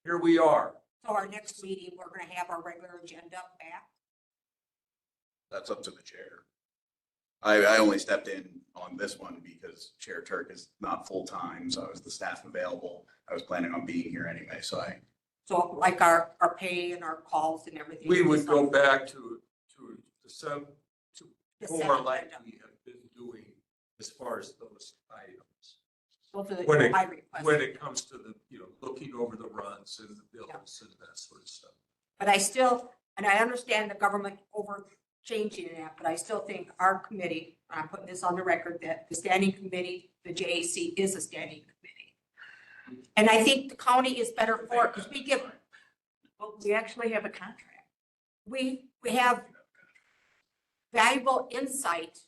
here we are. So our next meeting, we're gonna have our regular agenda back. That's up to the chair. I only stepped in on this one because Chair Turk is not full-time, so I was the staff available. I was planning on being here anyway, so So like our pay and our calls and everything. We would just go like back to the more second like agenda. we have been doing as far as those items. Those are When my requests. When it comes to the, looking over the runs and the bills and that sort of stuff. But I still, and I understand the government over changing that, but I still think our committee, I'm putting this on the record, that the standing committee, the JAC is a standing committee. And I think the county is better for it because We actually have a contract. we have valuable insight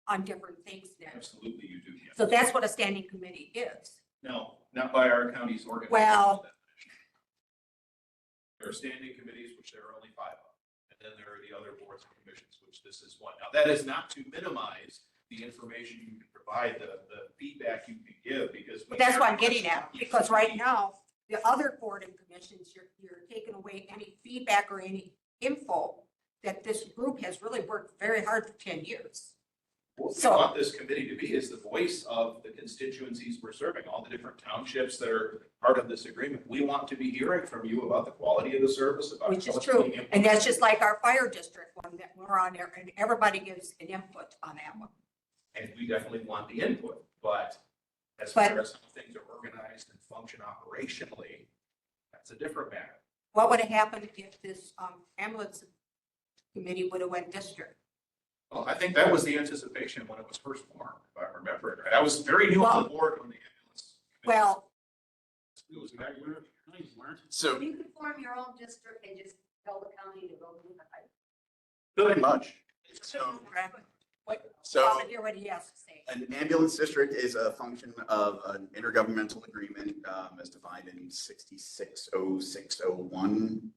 on different things then. Absolutely, you do. Yes. So that's what a standing committee is. No, not by our county's organization. Well- There are standing committees, which there are only 5 of, and then there are the other boards and commissions, which this is one. Now, that is not to minimize the information you can provide, the feedback you can give, because. But that's what I'm getting at, because right now, the other board and commissions, you're taking away any feedback or any info that this group has really worked very hard for 10 years. What we So- want this committee to be is the voice of the constituencies we're serving, all the different townships that are part of this agreement. We want to be hearing from you about the quality of the service, about. Which how is it's true. being And implemented. that's just like our fire district one that we're on there, and everybody gives an input on that one. And we definitely want the input, but as But- far as how things are organized and function operationally, that's a different matter. what would have happened if this ambulance committee would have went district? Well, I think that was the anticipation when it was first formed, if I remember it right. I was very new on the board when the ambulance. Well, It was back when, no, you weren't. So You could form your own district and just tell the county to go do it. pretty much. So, so I hear what he has to say. An ambulance district is a function of an intergovernmental agreement as defined in 660601.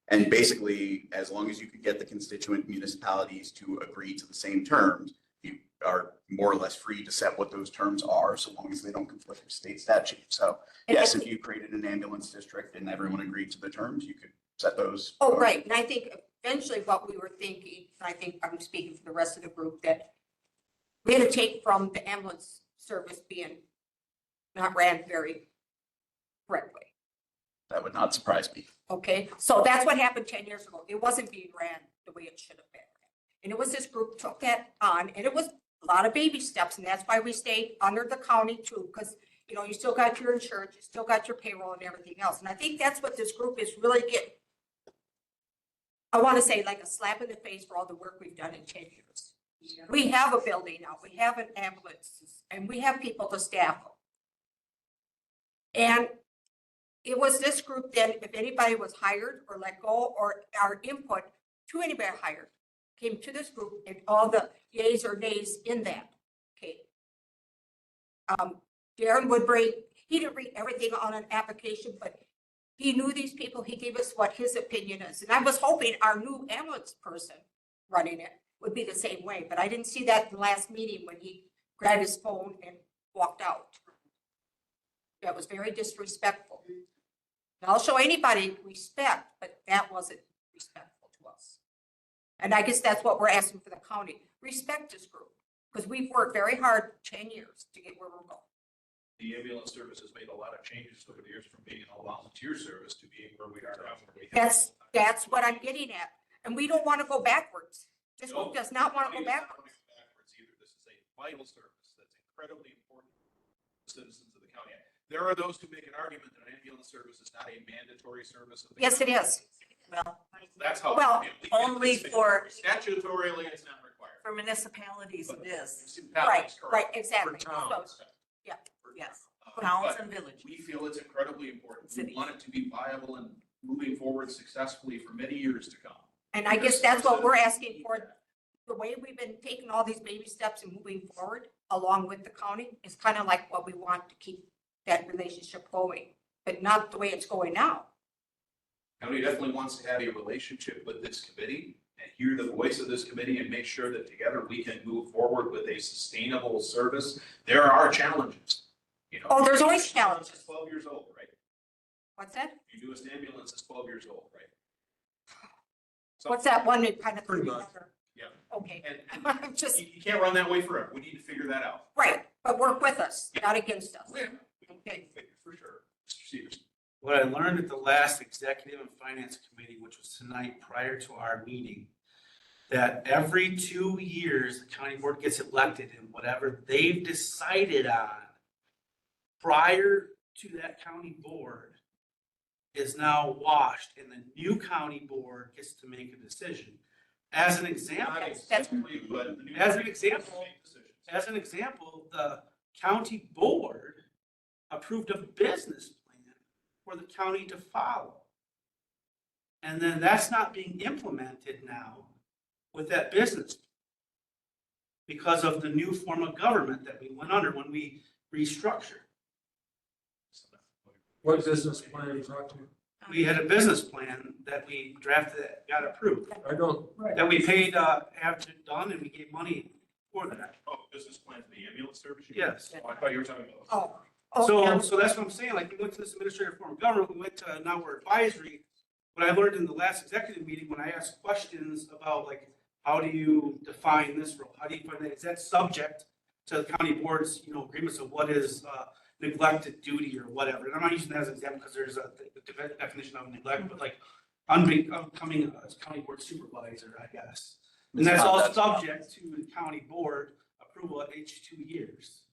And basically, as long as you could get the constituent municipalities to agree to the same terms, you are more or less free to set what those terms are, so long as they don't conflict with state statute. So yes, if you created an ambulance district and everyone agreed to the terms, you could set those. Oh, right. And I think eventually what we were thinking, and I think I'm speaking for the rest of the group, that we had to take from the ambulance service being not ran very correctly. That would not surprise me. Okay, so that's what happened 10 years ago. It wasn't being ran the way it should have been. And it was this group took that on, and it was a lot of baby steps, and that's why we stayed under the county too, because, you know, you still got your insurance, you still got your payroll and everything else. And I think that's what this group is really getting. I want to say like a slap in the face for all the work we've done in 10 years. We have a building now, we have an ambulance, and we have people to staff them. And it was this group that if anybody was hired or let go or our input to anybody hired came to this group and all the yays or nays in that. Okay. Darren would bring, he didn't read everything on an application, but he knew these people. He gave us what his opinion is. And I was hoping our new ambulance person running it would be the same way, but I didn't see that in the last meeting when he grabbed his phone and walked out. That was very disrespectful. And I'll show anybody respect, but that wasn't respectful to us. And I guess that's what we're asking for the county. Respect this group, because we've worked very hard 10 years to get where we're going. The ambulance service has made a lot of changes over the years from being an all-volunteer service to being where we are now. That's what I'm getting at. And we don't want to go backwards. This group does not want to go backwards. Either. This is a vital service that's incredibly important to citizens of the county. There are those who make an argument that an ambulance service is not a mandatory service. Yes, it is. Well, That's how. Well, only for- Statutorily, it's not required. for municipalities it is, Right, right, exactly. For towns. So, yeah. yes, towns But and villages. we feel it's incredibly important. We Cities. want it to be viable and moving forward successfully for many years to come. And I guess that's what we're asking for. The way we've been taking all these baby steps and moving forward along with the county is kind of like what we want to keep that relationship going, but not the way it's going now. County definitely wants to have a relationship with this committee and hear the voice of this committee and make sure that together we can move forward with a sustainable service. There are challenges, you know. Oh, there's always challenges. It's 12 years old, right? What's that? Your newest ambulance is 12 years old, right? So- What's that one that kind of? Pretty much. Yeah. Okay. And I'm just, you can't run that way forever. We need to figure that out. right, but work with us, not against us. Okay. For sure. Mr. Sears. What I learned at the last Executive and Finance Committee, which was tonight prior to our meeting, that every 2 years, the county board gets elected and whatever they've decided on prior to that county board is now washed and the new county board gets to make a decision. As an example, Not That's- exactly, but the new As an committee example- make decisions. as an example, the county board approved a business plan for the county to follow. And then that's not being implemented now with that business because of the new form of government that we went under when we restructured. What business plan are you talking about? We had a business plan that we drafted that got approved, I don't, that we paid, after done, and we gave money for that. Oh, business plan for the ambulance service? Yes. Oh, I thought you were talking about. Oh. Oh, yeah. So that's what I'm saying, like, we went to this administrative form of government, we went to, now we're advisory. What I learned in the last executive meeting, when I asked questions about, like, how do you define this role? How do you define that? Is that subject to the county board's, agreements of what is neglected duty or whatever? And I'm not using that as an example because there's a definition of neglect, but like, becoming a county board supervisor, I guess. And that's all subject to the county board approval at each 2 years.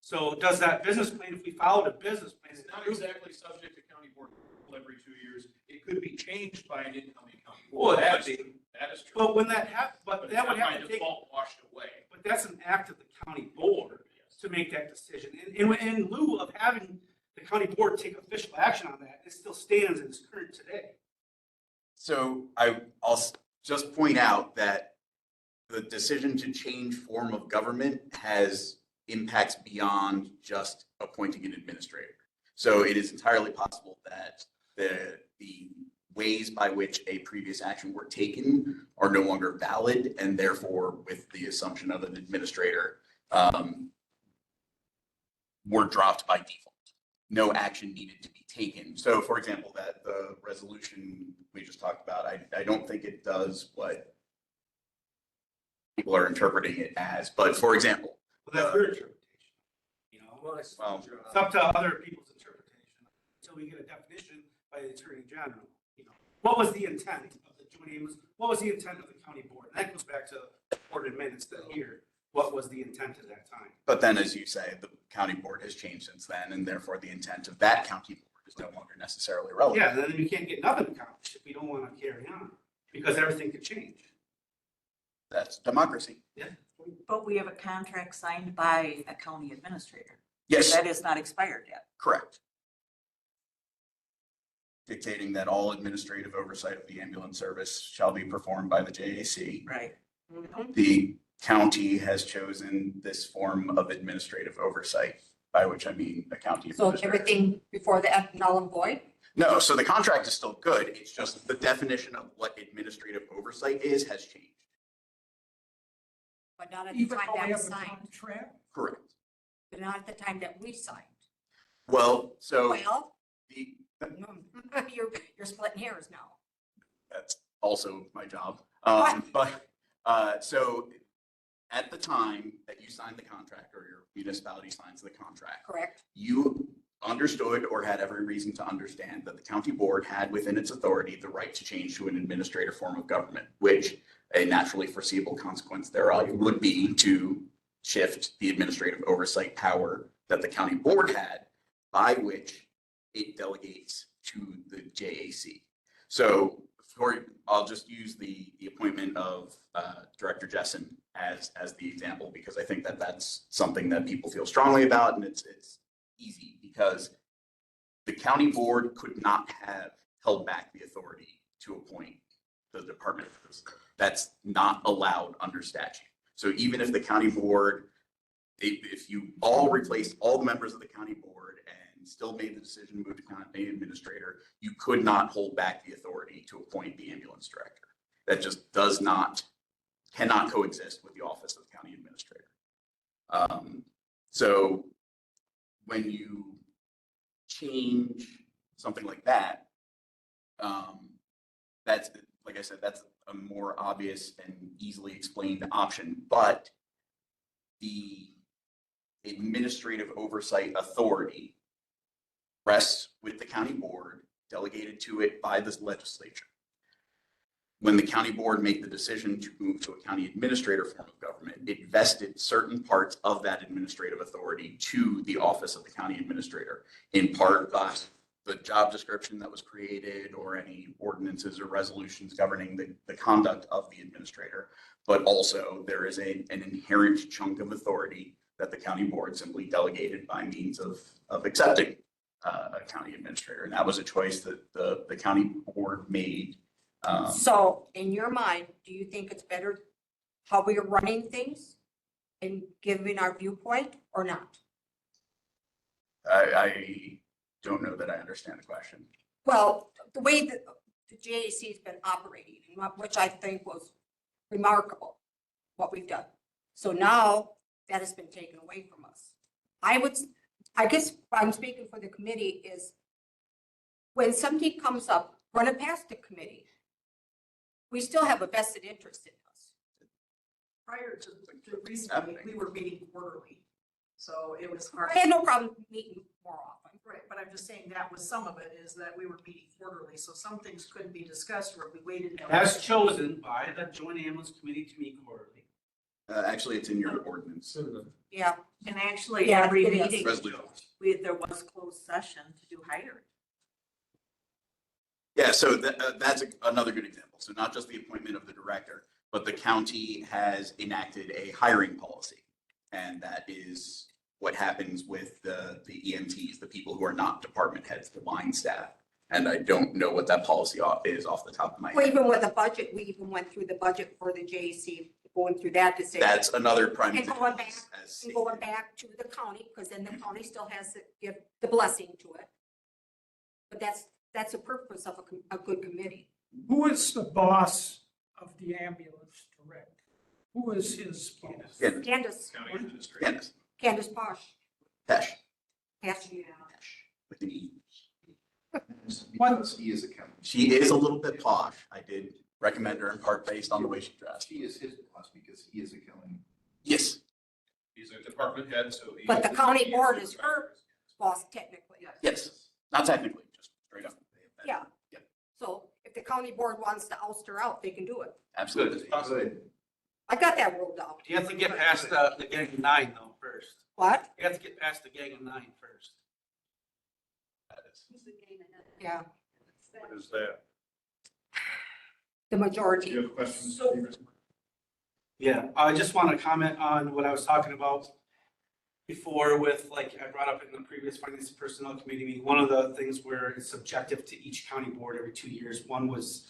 So does that business plan, if we followed a business plan, It's not exactly subject to county board. cycle every 2 years. It could be changed by an incoming county. Well, board. that'd That is be- true. That is true. But when that happens, but But that would it's not have by to take, default washed away. but that's an act of the county board to make that decision. And in lieu of having the county board take official action on that, it still stands as current today. So I'll just point out that the decision to change form of government has impacts beyond just appointing an administrator. So it is entirely possible that the ways by which a previous action were taken are no longer valid, and therefore, with the assumption of an administrator, were dropped by default. No action needed to be taken. So for example, that the resolution we just talked about, I don't think it does what people are interpreting it as. But for example, But that's your interpretation. You know, Well, it's up to other people's interpretation until we get a definition by the Attorney General. You know, what was the intent of the joint ambulance? What was the intent of the county board? And that goes back to the recorded minutes that here. What was the intent at that time? but then as you say, the county board has changed since then, and therefore the intent of that county board is no longer necessarily relevant. Yeah, then we can't get nothing accomplished if we don't want to carry on because everything could change. That's democracy. But we have a contract signed by a county administrator. Yes, That is not expired yet. correct. Dictating that all administrative oversight of the ambulance service shall be performed by the JAC. Right. The county has chosen this form of administrative oversight, by which I mean a county So administrator. everything before that null and void? No, so the contract is still good. It's just the definition of what administrative oversight is has changed. But not at the Even time though we that have was a signed, contract? Correct. but not at the time that we signed. Well, so Well, the, you're splitting hairs now. that's also my job. So at the time that you signed the contract or your municipality signs the contract, Correct? you understood or had every reason to understand that the county board had within its authority the right to change to an administrative form of government, which a naturally foreseeable consequence thereof would be to shift the administrative oversight power that the county board had, by which it delegates to the JAC. So I'll just use the appointment of Director Jessen as the example, because I think that that's something that people feel strongly about, and it's easy because the county board could not have held back the authority to appoint the department. That's not allowed under statute. So even if the county board, if you all replaced all the members of the county board and still made the decision to move to county administrator, you could not hold back the authority to appoint the ambulance director. That just cannot coexist with the office of county administrator. So when you change something like that, that's, like I said, that's a more obvious and easily explained option, but the administrative oversight authority rests with the county board, delegated to it by the legislature. When the county board made the decision to move to a county administrator form of government, it vested certain parts of that administrative authority to the office of the county administrator, in part by the job description that was created or any ordinances or resolutions governing the conduct of the administrator. But also there is an inherent chunk of authority that the county board simply delegated by means of accepting a county administrator. And that was a choice that the county board made. So in your mind, do you think it's better how we are running things and giving our viewpoint or not? I don't know that I understand the question. Well, the way that the JAC has been operating, which I think was remarkable, what we've done. So now that has been taken away from us. I guess I'm speaking for the committee is when something comes up, run it past the committee. We still have a vested interest in us. Prior to recently, we were meeting quarterly. So it was hard. I had no problem meeting more often. Right, but I'm just saying that was some of it is that we were meeting quarterly, so some things couldn't be discussed where we waited. As chosen by the joint ambulance committee to meet quarterly. Actually, it's in your ordinance. Yeah. And actually, Yeah, every it is. meeting, Resolution. there was closed session to do hiring. Yeah, so that's another good example. So not just the appointment of the director, but the county has enacted a hiring policy. And that is what happens with the EMTs, the people who are not department heads, the line staff. And I don't know what that policy is off the top of my Well, head. even with the budget, we even went through the budget for the JAC, going through that to say. That's another prime And example. going back, as and going stated. back to the county, because then the county still has to give the blessing to it. But that's the purpose of a good committee. Who is the boss of the ambulance director? Who is his boss? Candace. Candace, County administrator. Candace. Candace Posh. Pesh. Passion. With an E. Because he is a county. She is a little bit posh. I did recommend her in part based on the way she dressed. She is his boss because he is a county. Yes. He's a department head, so. he But the is- county he board the is her director. boss technically. Yes. Not technically, just straight up. Yeah. Yep. So if the county board wants to oust her out, they can do it. Absolutely. Good. I got that ruled out. You have to get past the gang of 9 though first. What? You have to get past the gang of 9 first. Who's the game in it? Yeah, What is that? the Do majority. you have questions? So- Steve? Yeah, I just want to comment on what I was talking about before with, like, I brought up in the previous finance and personnel committee meeting, one of the things where it's subjective to each county board every 2 years. One was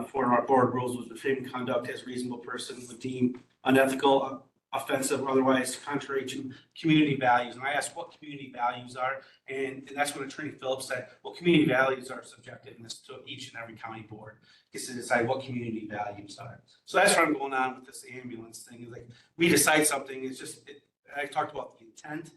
for our board rules was befitting conduct as reasonable person would deem unethical, offensive, or otherwise contrary to community values. And I asked what community values are, and that's when Attorney Phillips said, well, community values are subjective, and it's to each and every county board gets to decide what community values are. So that's where I'm going on with this ambulance thing, is like, we decide something, it's just, I talked about the intent,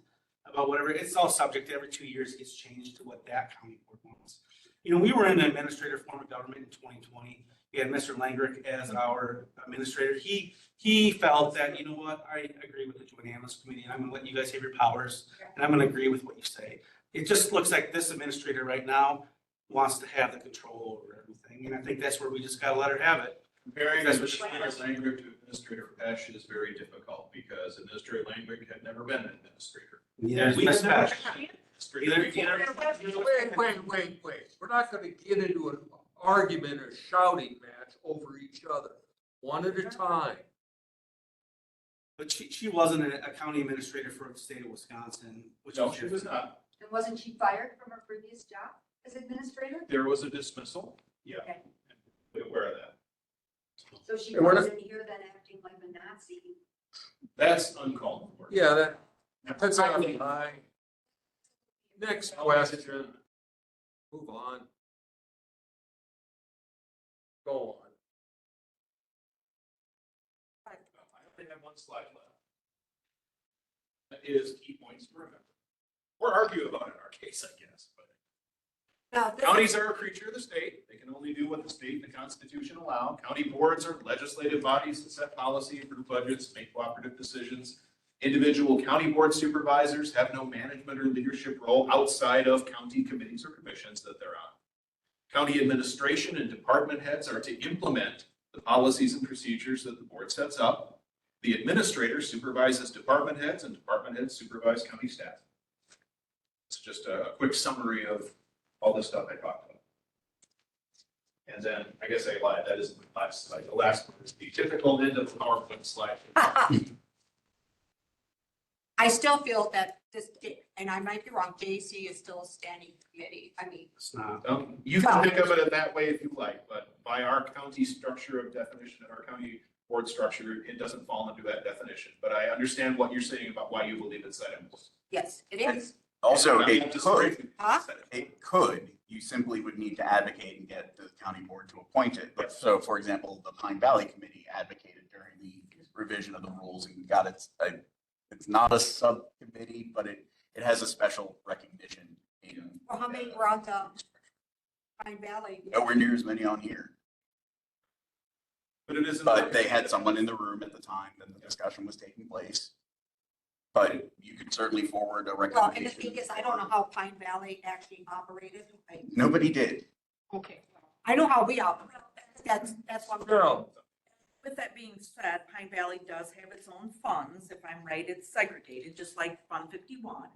about whatever, it's all subject, every 2 years it gets changed to what that county board wants. You know, we were in an administrative form of government in 2020. We had Mr. Langrick as our administrator. He felt that, you know what, I agree with the Joint Ambulance Committee, and I'm gonna let you guys have your powers, and I'm gonna agree with what you say. It just looks like this administrator right now wants to have the control over everything, and I think that's where we just gotta let her have it. Comparing That's what she- Administrator Langrick to Administrator Pesh is very difficult because Administrator Langrick had never been an administrator. Yeah, we had never- Wait. We're not gonna get into an argument or shouting match over each other. One at a time. But she wasn't a county administrator for the state of Wisconsin, which No, is she was not. And wasn't she fired from her previous job as administrator? There was a dismissal. Yeah. Okay. We're aware of that. So she And we're comes in here then acting like a Nazi. That's uncalled for. Yeah, that's on the line. Next question. Move on. Go on. I only have one slide left. That is key points to remember. Or argue about in our case, I guess, but. Now, this Counties are a creature of the state. They can only do what the state and the Constitution allow. County boards are legislative bodies that set policy, approve budgets, make cooperative decisions. Individual county board supervisors have no management or leadership role outside of county committees or commissions that they're on. County administration and department heads are to implement the policies and procedures that the board sets up. The administrator supervises department heads and department heads supervise county staff. It's just a quick summary of all the stuff I talked about. And then, I guess I lied, that isn't the last slide. The last one is the typical end of the PowerPoint slide. I still feel that this, and I might be wrong, JAC is still a standing committee. I mean, It's not. You can think of it that way if you like, but by our county structure of definition and our county board structure, it doesn't fall into that definition. But I understand what you're saying about why you believe it's that important. yes, it is. Also, I'm it not could, disagreeing. Huh? it could, you simply would need to advocate and get the county board to appoint it. But so, for example, the Pine Valley Committee advocated during the revision of the rules and got it's not a subcommittee, but it has a special recognition in. Well, how many were on the Pine Valley? Nowhere near as many on here, But it isn't. but they had someone in the room at the time that the discussion was taking place. But you could certainly forward a Well, and the recommendation. thing is, I don't know how Pine Valley actually operated. Nobody did. Okay. I know how we operate. That's what. Carol, With that being said, Pine Valley does have its own funds. If I'm right, it's segregated, just like Fund 51.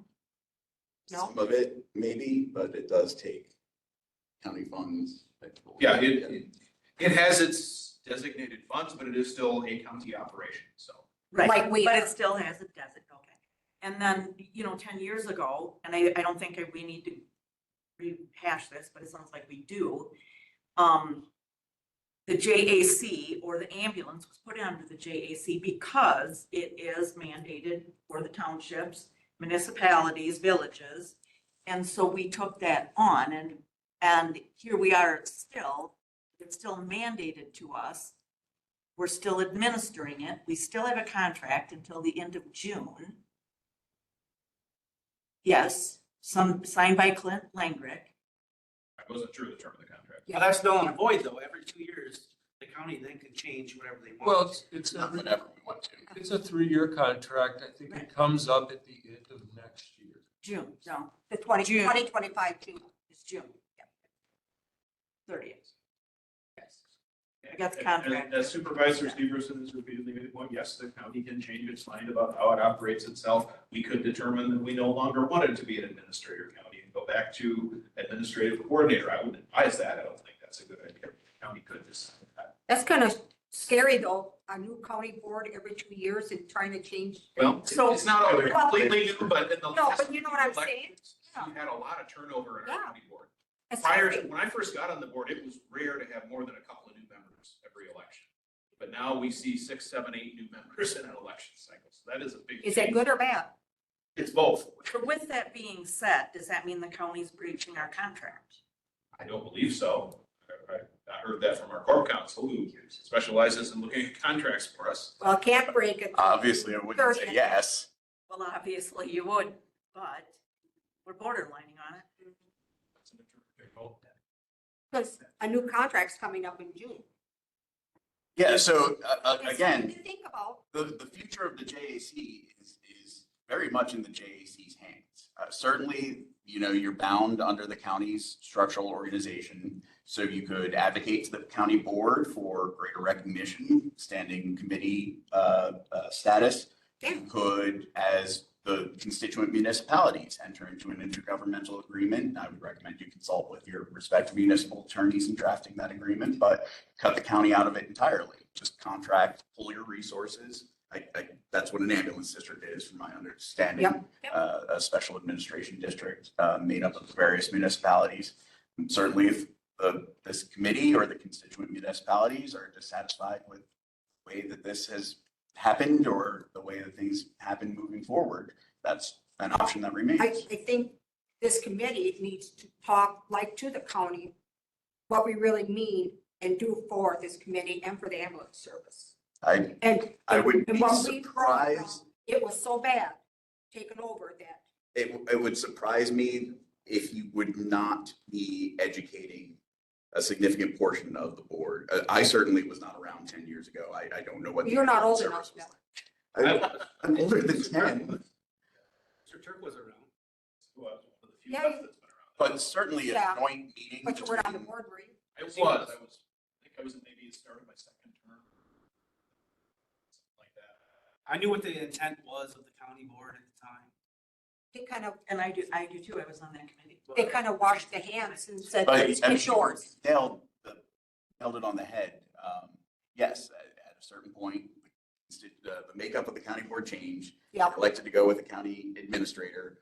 No. Some of it, maybe, but it does take county funds. Yeah, it has its designated funds, but it is still a county operation, so. Right, Like we but are. it still has a designate, okay. And then, 10 years ago, and I don't think we need to rehash this, but it sounds like we do. The JAC or the ambulance was put under the JAC because it is mandated for the townships, municipalities, villages. And so we took that on and here we are still, it's still mandated to us. We're still administering it. We still have a contract until the end of June. Yes, some signed by Clint Langrick. I wasn't sure of the term of the contract. But that's null and void though. Every 2 years, the county then can change whatever they want. Well, it's Not a, whenever we want to. it's a 3-year contract. I think it comes up at the end of next year. June, no, The June. 2025 June. it's June. 30th. Yes. I And- got the and- contract. and As Supervisor Steverson has repeatedly made the point, yes, the county can change its mind about how it operates itself. We could determine that we no longer want it to be an administrator county and go back to administrative coordinator. I wouldn't advise that. I don't think that's a good idea. The county could decide that. That's kind of scary though, a new county board every 2 years and trying to change. Well, So- it's not always completely new, but in the No, last but you know what I'm few saying? elections, we had a lot of turnover in our Yeah. county board. Especially- When I first got on the board, it was rare to have more than a couple of new members every election. But now we see 6, 7, 8 new members in an election cycle. So that is a big Is that change. good or bad? It's both. But with that being said, does that mean the county's breaching our contract? I don't believe so. I heard that from our corp counsel who specializes in looking at contracts for us. Well, can't break it. Obviously, I wouldn't say yes. Well, obviously you would, but we're borderlining on it. Because a new contract's coming up in June. Yeah, so It's again, something to think about. the future of the JAC is very much in the JAC's hands. Certainly, you're bound under the county's structural organization. So you could advocate to the county board for greater recognition, standing committee status. You could, as the constituent municipalities, enter into an intergovernmental agreement. I would recommend you consult with your respective municipal attorneys in drafting that agreement, but cut the county out of it entirely. Just contract, pull your resources. That's what an ambulance district is, from my understanding. Yep. A special administration district made up of various municipalities. And certainly, if this committee or the constituent municipalities are dissatisfied with the way that this has happened or the way that things happen moving forward, that's an option that remains. I think this committee needs to talk like to the county, what we really mean and do for this committee and for the ambulance service. I And would and be when we brought it surprised. up, it was so bad, taken over that. It would surprise me if you would not be educating a significant portion of the board. I certainly was not around 10 years ago. I don't know what. the You're not old service enough was like. I'm older than 10, Mr. Turk was around. Who was one of the few Yeah. left that's been around. but certainly a Yeah. joint meeting. But you were on the between- board, were you? I think I was maybe it started my second term. Something like that. I knew what the intent was of the county board at the time. It kind of, And I do too. I was on that committee. it kind of washed the hands and said, But it's I mean, yours. nailed it on the head. Yes, at a certain point, the makeup of the county board changed. Yeah. Elected to go with the county administrator.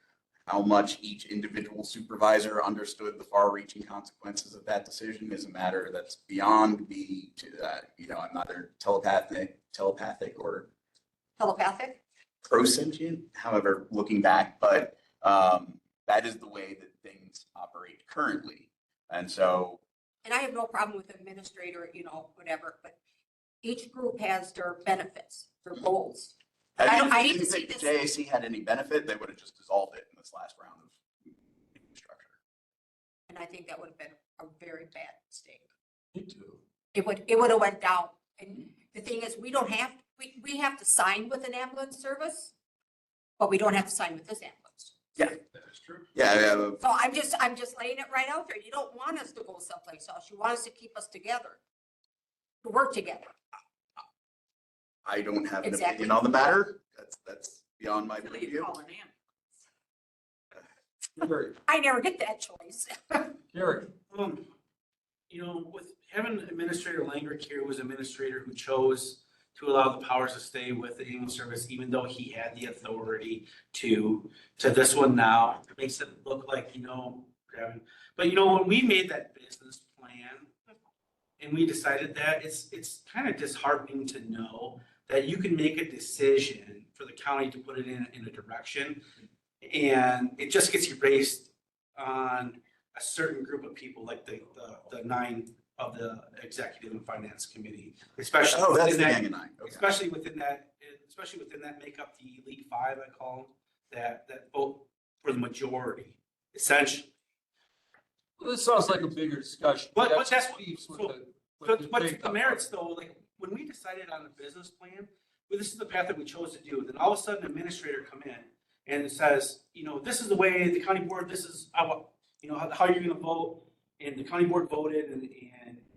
How much each individual supervisor understood the far-reaching consequences of that decision is a matter that's beyond me to, I'm neither telepathic or Telepathic? prosentient, however, looking back, but that is the way that things operate currently. And so, And I have no problem with administrator, whatever, but each group has their benefits, their goals. I need to see if the this. JAC had any benefit, they would have just dissolved it in this last round of structure. And I think that would have been a very bad mistake. Me too. It would have went down. And the thing is, we have to sign with an ambulance service, but we don't have to sign with this ambulance. That is true. Yeah, So I'm just laying it right out there. You don't want us to go someplace else. You want us to keep us together, to work together. I don't have an Exactly. opinion on the matter. That's beyond my Until you purview. call an ambulance. Gary, I never get that choice. Gary, You know, with having Administrator Langrick here, who was administrator who chose to allow the powers to stay with the ambulance service, even though he had the authority to this one now, it makes it look like, but when we made that business plan and we decided that, it's kind of disheartening to know that you can make a decision for the county to put it in a direction, and it just gets erased on a certain group of people, like the 9 of the executive and finance committee, especially. Oh, that's within the that- gang of 9. Okay. Especially within that make up the elite 5, I call them, that vote for the majority, essentially. well, this sounds like a bigger discussion. But That that's what- speaks with so- with But the merits though, like when we decided on the business plan, well, this is the path that we chose to do, then all of a sudden an administrator come in and it says, this is the way the county board, this is how you're gonna vote. And the county board voted and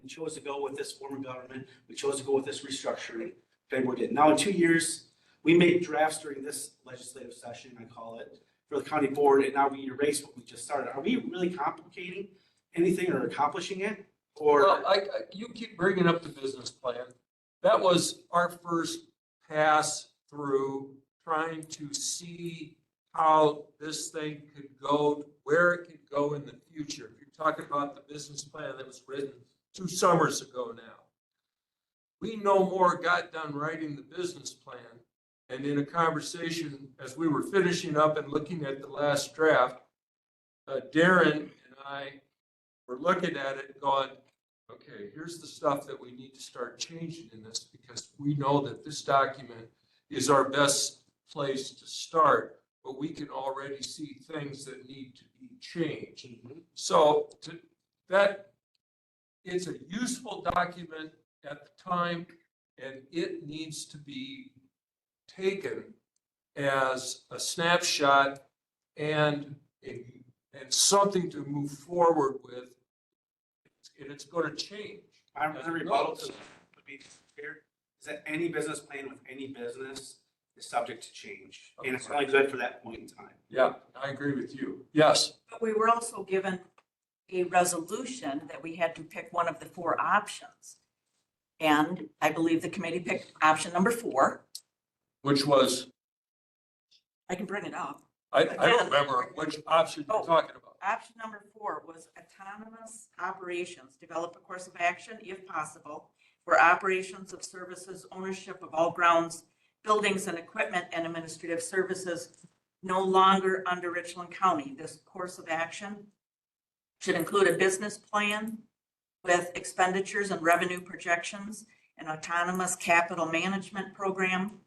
chose to go with this form of government. We chose to go with this restructuring. County board did. Now in 2 years, we made drafts during this legislative session, I call it, for the county board, and now we erase what we just started. Are we really complicating anything or accomplishing it? Or Well, you keep bringing up the business plan. That was our first pass through trying to see how this thing could go, where it could go in the future. If you're talking about the business plan that was written 2 summers ago now. We no more got done writing the business plan. And in a conversation, as we were finishing up and looking at the last draft, Darren and I were looking at it going, okay, here's the stuff that we need to start changing in this, because we know that this document is our best place to start, but we can already see things that need to be changed. So that it's a useful document at the time, and it needs to be taken as a snapshot and something to move forward with. And it's going to change. my rebuttal to would be fair, is that any business plan with any business is subject to change. And it's only good for that point in time. Yeah, I agree with you. Yes. But we were also given a resolution that we had to pick one of the 4 options. And I believe the committee picked option number 4. Which was, I can bring it up. I don't remember which option you're talking about. Option number 4 was autonomous operations, develop a course of action, if possible, for operations of services, ownership of all grounds, buildings and equipment and administrative services no longer under Richland County. This course of action should include a business plan with expenditures and revenue projections, an autonomous capital management program,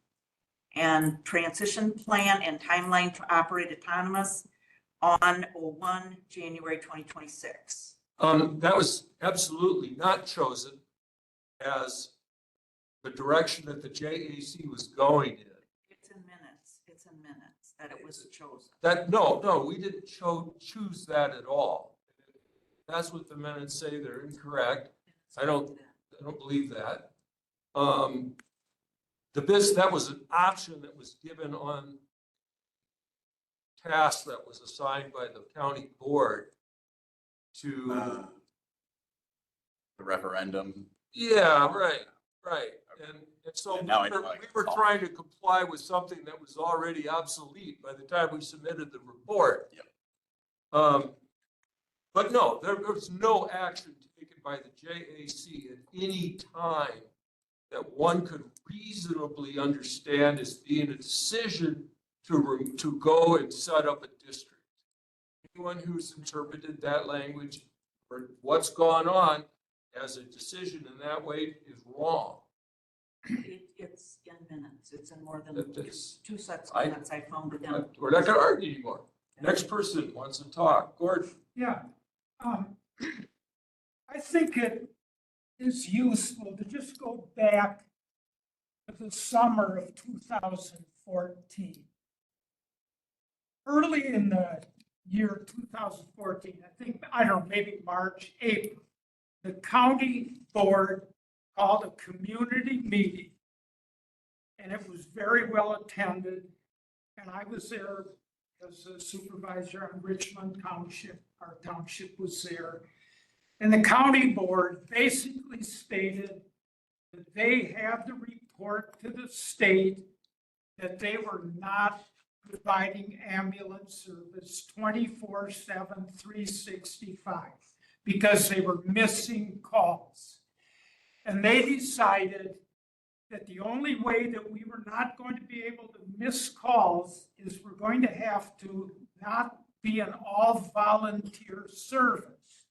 and transition plan and timeline to operate autonomous on or 1 January 2026. That was absolutely not chosen as the direction that the JAC was going in. It's in minutes that it was chosen. No, we didn't choose that at all. That's what the minutes say. They're incorrect. I don't believe that. That was an option that was given on task that was assigned by the county board to. The referendum. Yeah, right. And so And now I we know why it's were called. trying to comply with something that was already obsolete by the time we submitted the report. Yep. But no, there was no action taken by the JAC at any time that one could reasonably understand as being a decision to go and set up a district. Anyone who's interpreted that language or what's gone on as a decision in that way is wrong. It's in minutes. It's in more than That's- 2 sets of minutes. I found it in. We're not going to argue anymore. Next person wants to talk. Gordon. Yeah. I think it is useful to just go back to the summer of 2014. Early in the year 2014, I don't know, maybe March, April, the county board called a community meeting, and it was very well attended, and I was there as a supervisor on Richland Township. Our township was there. And the county board basically stated that they had to report to the state that they were not providing ambulance service 24/7, 365, because they were missing calls. And they decided that the only way that we were not going to be able to miss calls is we're going to have to not be an all-volunteer service.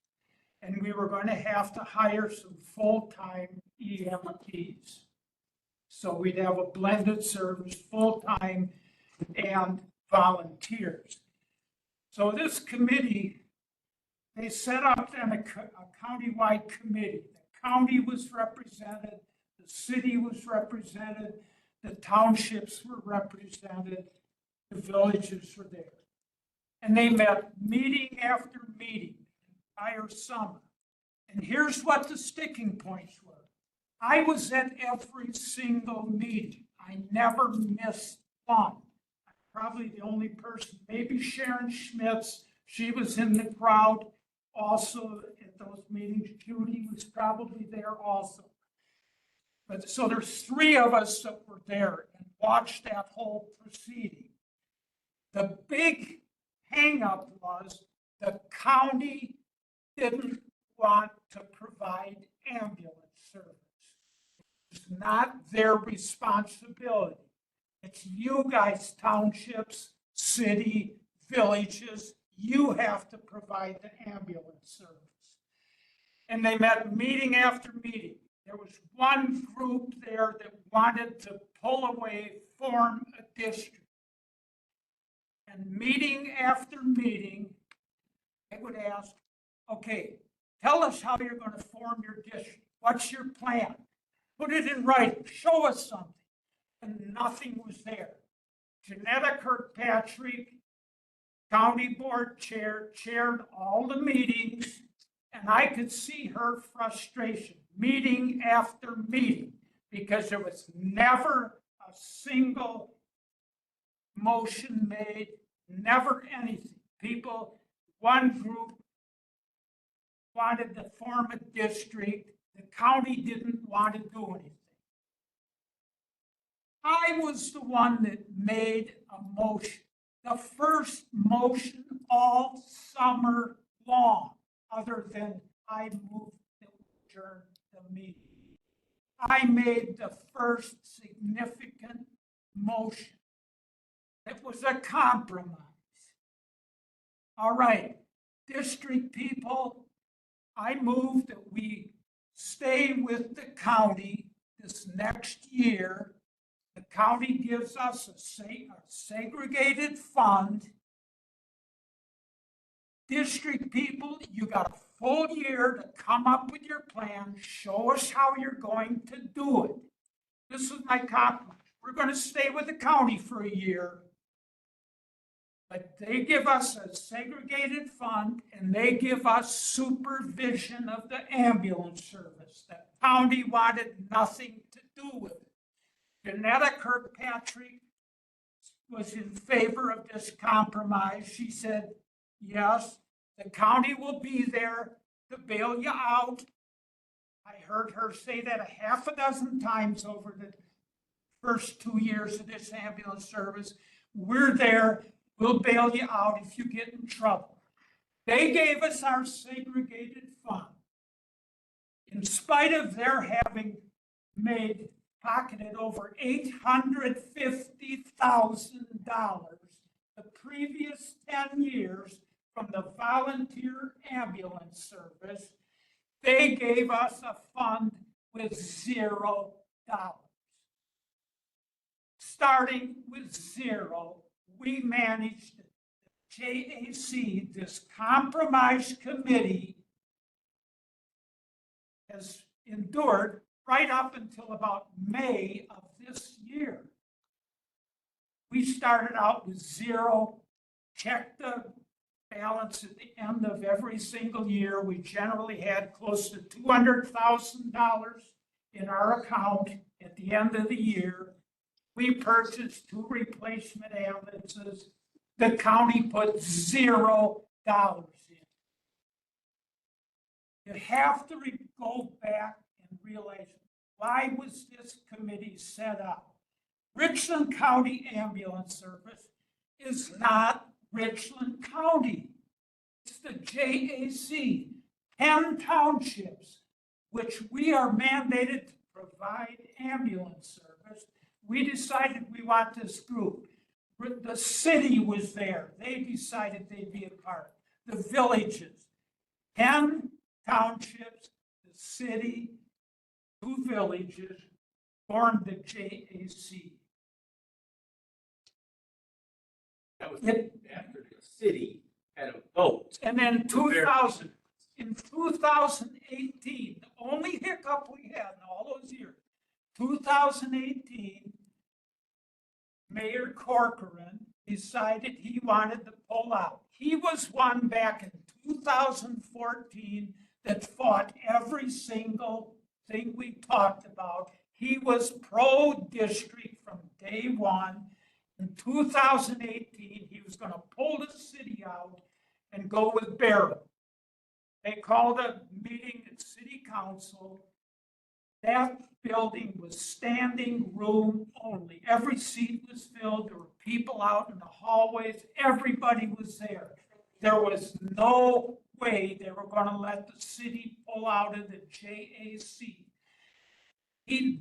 And we were going to have to hire some full-time EMTs. So we'd have a blended service, full-time and volunteers. So this committee, they set up then a countywide committee. The county was represented, the city was represented, the townships were represented, the villages were there. And they met meeting after meeting, entire summer. And here's what the sticking points were. I was at every single meeting. I never missed one. I'm probably the only person, maybe Sharon Schmitz, she was in the crowd also at those meetings. Judy was probably there also. But so there's three of us that were there and watched that whole proceeding. The big hangup was the county didn't want to provide ambulance service. It's not their responsibility. It's you guys, townships, city, villages, you have to provide the ambulance service. And they met meeting after meeting. There was one group there that wanted to pull away, form a district. And meeting after meeting, I would ask, okay, tell us how you're going to form your district. What's your plan? Put it in writing. Show us something. And nothing was there. Janetta Kirkpatrick, county board chair, chaired all the meetings, and I could see her frustration, meeting after meeting, because there was never a single motion made, never anything. People, one group wanted to form a district. The county didn't want to do anything. I was the one that made a motion, the first motion all summer long, other than I moved to adjourn the meeting. I made the first significant motion. It was a compromise. All right, district people, I moved that we stay with the county this next year. The county gives us a segregated fund. District people, you got a full year to come up with your plan, show us how you're going to do it. This is my compromise. We're going to stay with the county for a year, but they give us a segregated fund and they give us supervision of the ambulance service. The county wanted nothing to do with it. Janetta Kirkpatrick was in favor of this compromise. She said, yes, the county will be there to bail you out. I heard her say that a half a dozen times over the first 2 years of this ambulance service. We're there, we'll bail you out if you get in trouble. They gave us our segregated fund. In spite of their having pocketed over $850,000 the previous 10 years from the volunteer ambulance service, they gave us a fund with $0. Starting with zero, we managed, JAC, this compromise committee has endured right up until about May of this year. We started out with zero, checked the balance at the end of every single year. We generally had close to $200,000 in our account at the end of the year. We purchased 2 replacement ambulances. The county put $0 in. You have to go back and realize, why was this committee set up? Richland County Ambulance Service is not Richland County. It's the JAC, 10 townships, which we are mandated to provide ambulance service. We decided we want this group. The city was there. They decided they'd be a part. The villages, 10 townships, the city, 2 villages formed the JAC. That was after the city had a vote. And then in 2018, the only hiccup we had in all those years, 2018, Mayor Corcoran decided he wanted to pull out. He was one back in 2014 that fought every single thing we talked about. He was pro-district from day one. In 2018, he was going to pull the city out and go with Barrow. They called a meeting at city council. That building was standing room only. Every seat was filled. There were people out in the hallways. Everybody was there. There was no way they were going to let the city pull out of the JAC.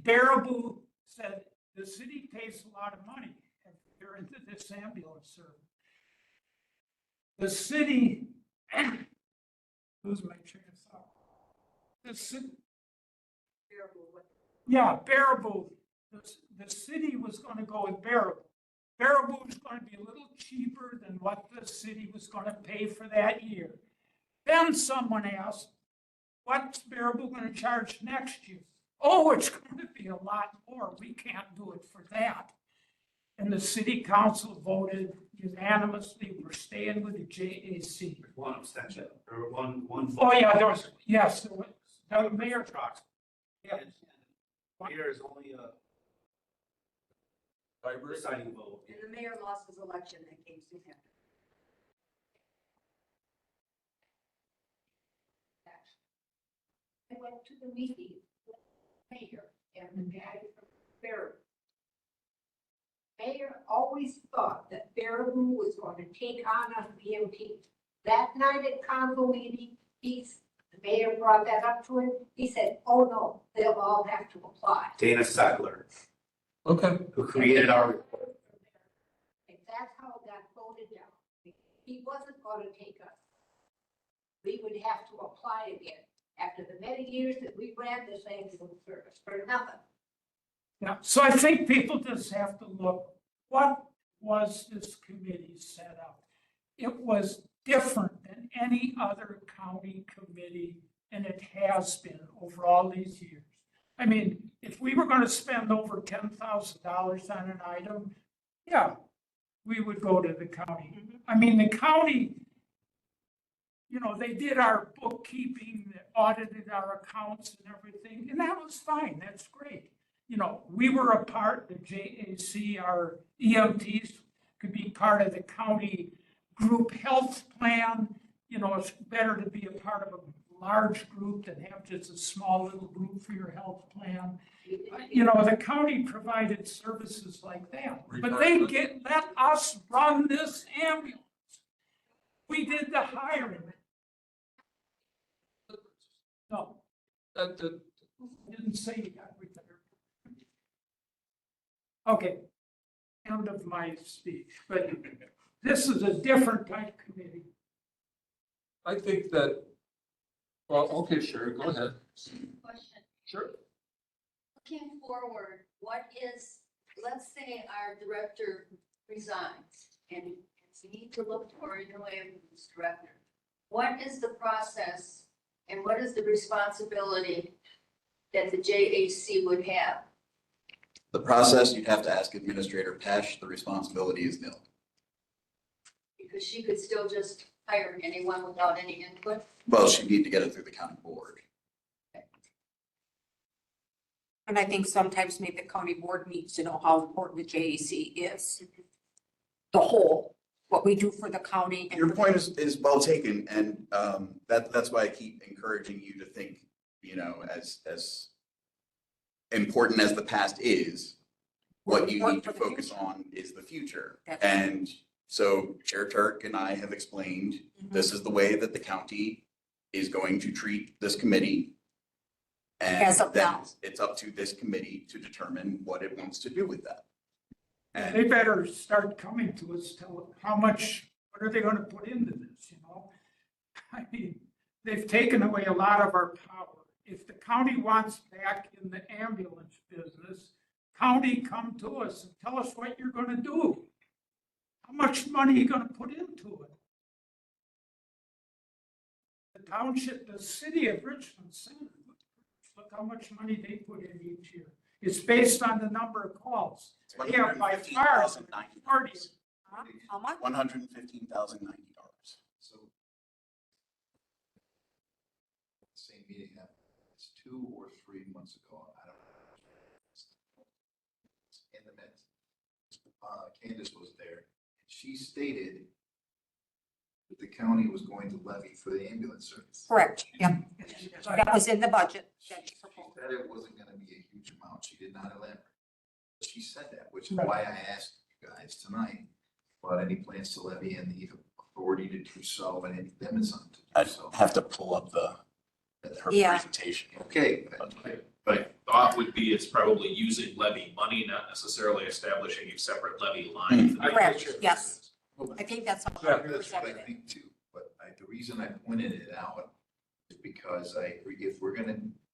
Baraboo said, the city pays a lot of money if you're into this ambulance service. The city, lose my train of thought. The city, yeah, Baraboo. The city was going to go with Baraboo. Baraboo was going to be a little cheaper than what the city was going to pay for that year. Then someone asked, what's Baraboo going to charge next year? Oh, it's going to be a lot more. We can't do it for that. And the city council voted unanimously, we're staying with the JAC. One abstention, or one. Oh, yeah, there was, yes, there was, the mayor. Trucks. Yeah. Mayor is only a deciding vote. And the mayor lost his election that came soon after. I went to the meeting with the mayor and the guy from Baraboo. Mayor always thought that Baraboo was going to take on us BMT. That night at council meeting, the mayor brought that up to him. He said, oh no, they'll all have to apply. Dana Sackler, Okay. who created our report. And that's how it got voted down. He wasn't going to take us. We would have to apply again after the many years that we ran this ambulance service for nothing. Yeah, so I think people just have to look, what was this committee set up? It was different than any other county committee, and it has been over all these years. I mean, if we were going to spend over $10,000 on an item, yeah, we would go to the county. I mean, the county, you know, they did our bookkeeping, they audited our accounts and everything, and that was fine. That's great. You know, we were a part, the JAC, our EMTs could be part of the county group health plan. You know, it's better to be a part of a large group than have just a small little group for your health plan. You know, the county provided services like that, but they let us run this ambulance. We did the hiring. No, didn't say you got retired. Okay, end of my speech, but this is a different type committee. I think that, well, okay, sure, go ahead. Question. Sure. Looking forward, what is, let's say our director resigns and we need to look for a new ambulance director. What is the process and what is the responsibility that the JAC would have? The process, you'd have to ask Administrator Pesh. The responsibility is nil. Because she could still just hire anyone without any input. Well, she'd need to get it through the county board. And I think sometimes maybe the county board needs to know how important the JAC is. The whole, what we do for the county. And Your point is well taken, and that's why I keep encouraging you to think, you know, as important as the past is, what you need to focus on is the future. And so Chair Turk and I have explained, this is the way that the county is going to treat this committee. And As of then now. it's up to this committee to determine what it wants to do with that. And they better start coming to us, tell how much, what are they gonna put into this, you know? I mean, they've taken away a lot of our power. If the county wants back in the ambulance business, county, come to us and tell us what you're gonna do. How much money you gonna put into it? The township, the city of Richland Center, look how much money they put in each year. It's based on the number of calls. They have by far the majority. How much? $115,090. So. Same meeting that it's 2 or 3 months ago, I don't know. In the minutes, Candace was there, and she stated that the county was going to levy for the ambulance service. Correct, yeah. That was in the budget. She said it wasn't gonna be a huge amount, she did not elaborate. She said that, which is why I asked you guys tonight about any plans to levy and the authority to do so and any limits on to do I'd so. have to pull up her Yeah. presentation. Okay, My thought would be it's probably using levy money, not necessarily establishing a separate levy line. Correct, yes. I think that's how Yeah, we that's what presented I it. think too, but the reason I pointed it out is because I agree,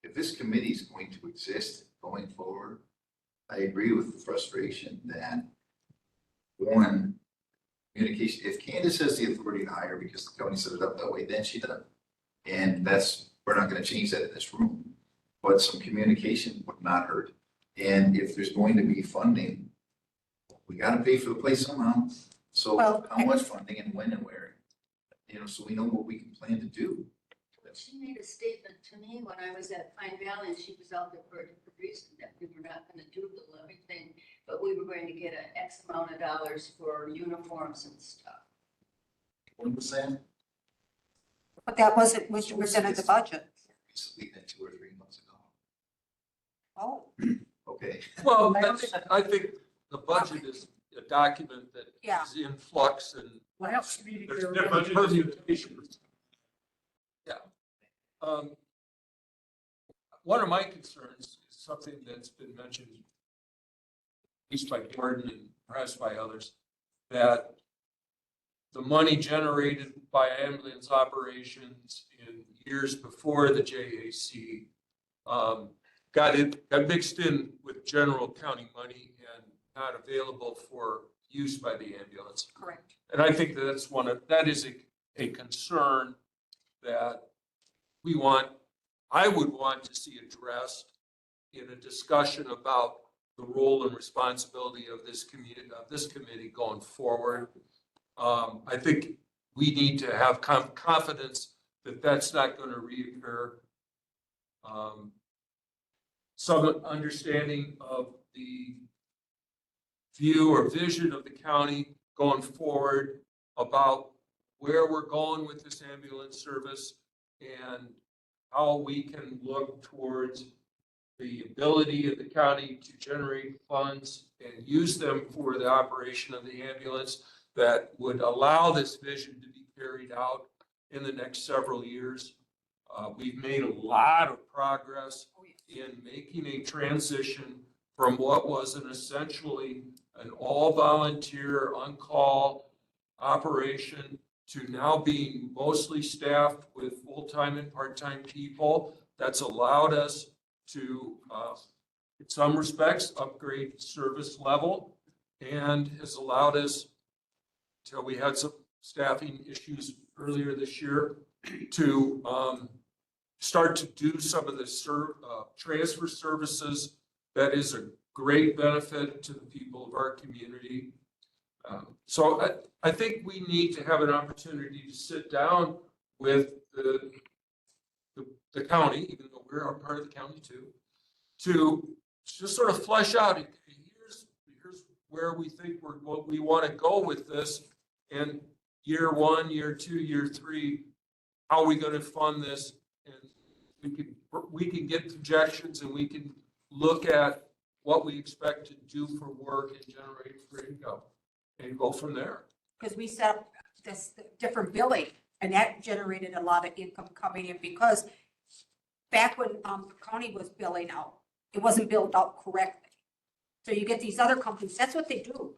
if this committee is going to exist going forward, I agree with the frustration that one, communication, if Candace has the authority to hire because the county set it up that way, then she does. And we're not gonna change that in this room, but some communication would not hurt. And if there's going to be funding, we gotta pay for the place somehow. So Well, how much funding and when and where, you know, so we know what we can plan to do. She made a statement to me when I was at Pine Valley and she was out there for a different reason, that we were not gonna do the levy thing, but we were going to get an X amount of dollars for uniforms and stuff. When was that? But that wasn't when you presented the budget. Recently, then 2 or 3 months ago. Oh, Okay. Well, I think the budget is a document that Yeah. is in flux and Last meeting. there's there different was- permutations. Yeah. One of my concerns is something that's been mentioned, at least by Gordon and perhaps by others, that the money generated by ambulance operations in years before the JAC got mixed in with general county money and not available for use by the ambulance. correct. And I think that is a concern that I would want to see addressed in a discussion about the role and responsibility of this committee going forward. I think we need to have confidence that that's not going to reoccur. Some understanding of the view or vision of the county going forward about where we're going with this ambulance service and how we can look towards the ability of the county to generate funds and use them for the operation of the ambulance that would allow this vision to be carried out in the next several years. We've made a lot of progress in making a transition from what was essentially an all-volunteer, on-call operation to now being mostly staffed with full-time and part-time people. That's allowed us to, in some respects, upgrade service level and has allowed us, until we had some staffing issues earlier this year, to start to do some of the transfer services. That is a great benefit to the people of our community. So I think we need to have an opportunity to sit down with the county, even though we're a part of the county too, to just sort of flesh out, here's where we think what we want to go with this, And year one, year two, year three, how are we gonna fund this? And we can get projections and we can look at what we expect to do for work and generate for income and go from there. Because we set up this different billing and that generated a lot of income coming in because back when the county was billing out, it wasn't billed out correctly. So you get these other companies, that's what they do.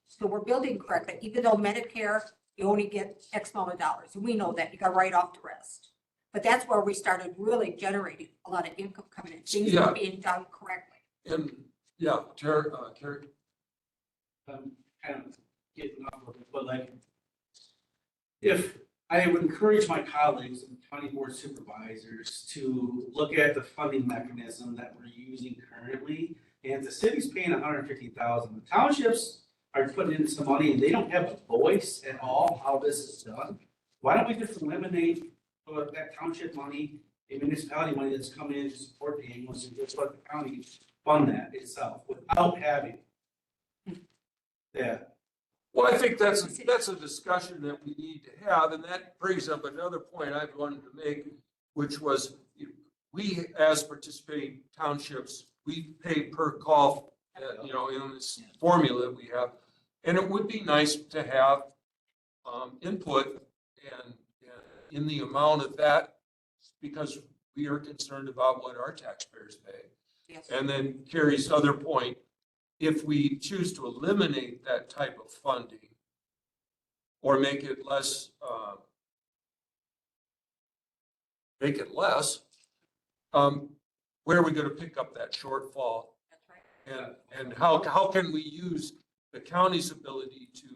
So we're building correctly, even though Medicare, you only get X amount of dollars. And we know that, you got to write off the rest. But that's where we started really generating a lot of income coming in. Things Yeah. were being done correctly. And, yeah, Terry, Kind of getting off of it, but like, if I would encourage my colleagues and county board supervisors to look at the funding mechanism that we're using currently. And the city's paying $150,000, the townships are putting in some money and they don't have a voice at all how this is done. Why don't we just eliminate that township money, a municipality money that's coming in to support the ambulance and just let the county fund that itself without having that. well, I think that's a discussion that we need to have, and that brings up another point I wanted to make, which was we, as participating townships, we pay per call, in this formula we have. And it would be nice to have input and in the amount of that, because we are concerned about what our taxpayers pay. Yes. And then Carrie's other point, if we choose to eliminate that type of funding or make it less, where are we going to pick up that shortfall? That's right. And how can we use the county's ability to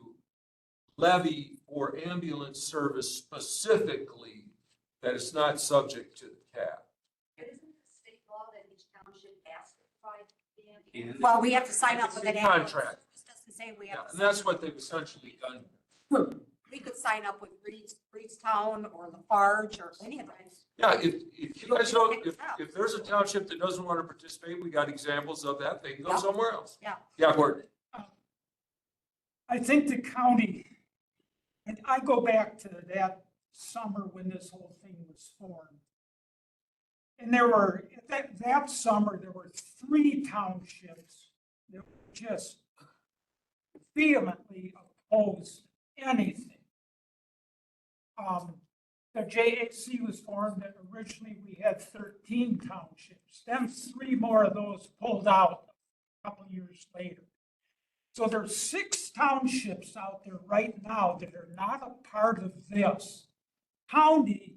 levy for ambulance service specifically that is not subject to the cap? Isn't the state law that each township has to provide the ambulance? Well, we have to sign up It's with a an ambulance. contract. This doesn't say we Yeah, have to. and that's what they've essentially done. We could sign up with Reedstown or Lafarge or any of those. Yeah, if you guys don't, if there's a township that doesn't want to participate, we got examples of that, they can go Yeah. somewhere else. Yeah. Yeah, Gordon. I think the county, and I go back to that summer when this whole thing was formed. And there were, that summer, there were 3 townships that were just vehemently opposed anything. The JAC was formed, and originally we had 13 townships. Then 3 more of those pulled out a couple years later. So there's 6 townships out there right now that are not a part of this county.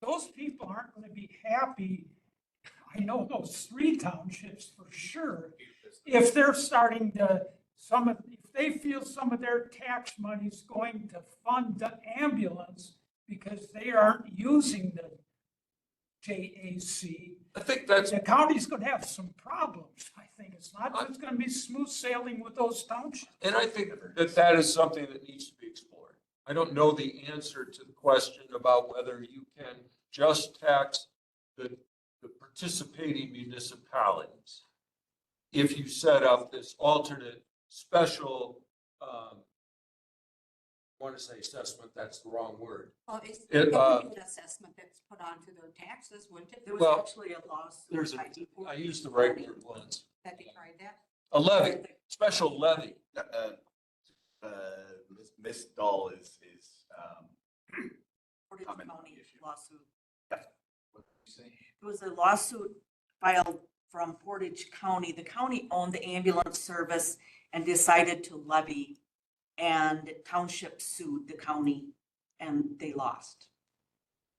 Those people aren't going to be happy. I know those 3 townships for sure. If they're starting to, if they feel some of their tax money is going to fund the ambulance because they aren't using the JAC, I think that's, the county's gonna have some problems. I think it's not just gonna be smooth sailing with those townships. and I think that is something that needs to be explored. I don't know the answer to the question about whether you can just tax the participating municipalities if you set up this alternate special, I want to say assessment, that's the wrong word. Well, it's It, an assessment that's put onto their taxes, wouldn't it? There was Well, actually a lawsuit. There's by I used the right word once. Have you tried that? A levy, special levy. Miss Dahl is, Portage Common County issue. lawsuit. Yes. There was a lawsuit filed from Portage County. The county owned the ambulance service and decided to levy, and township sued the county and they lost.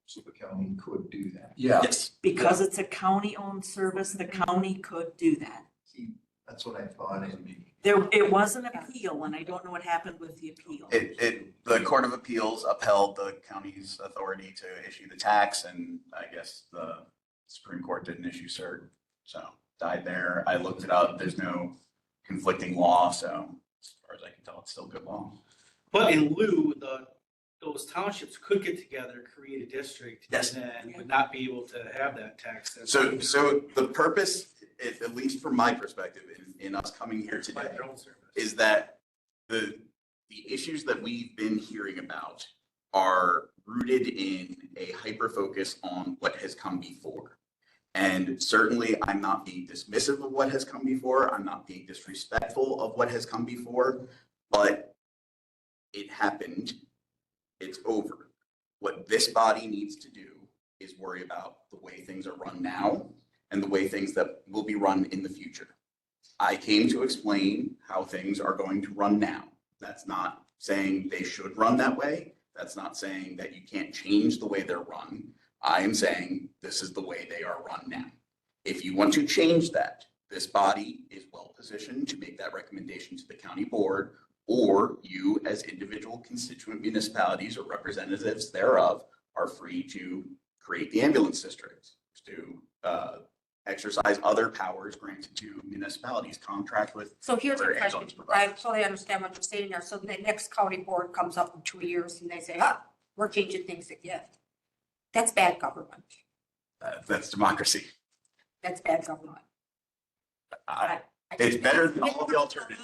So the county could do that. Yeah. yes, Because it's a county-owned service, the county could do that. See, that's what I thought in me. It was an appeal, and I don't know what happened with the appeal. the Court of Appeals upheld the county's authority to issue the tax, and I guess the Supreme Court didn't issue cert, so died there. I looked it up, there's no conflicting law, so as far as I can tell, it's still good law. But in lieu, those townships could get together, create a district. Yes. And then would not be able to have that tax. So the purpose, at least from my perspective, in us coming here today, is that the the issues that we've been hearing about are rooted in a hyper focus on what has come before. And certainly I'm not being dismissive of what has come before. I'm not being disrespectful of what has come before, but it happened. It's over. What this body needs to do is worry about the way things are run now and the way things that will be run in the future. I came to explain how things are going to run now. That's not saying they should run that way. That's not saying that you can't change the way they're run. I am saying this is the way they are run now. If you want to change that, this body is well positioned to make that recommendation to the county board, or you as individual constituent municipalities or representatives thereof are free to create the ambulance districts, to exercise other powers granted to municipalities, contract with. So here's a other question. ambulance I providers. totally understand what you're saying there. So the next county board comes up in 2 years and they say, ah, we're changing things again. That's bad government. That's democracy. That's bad government. It's better than all the alternatives.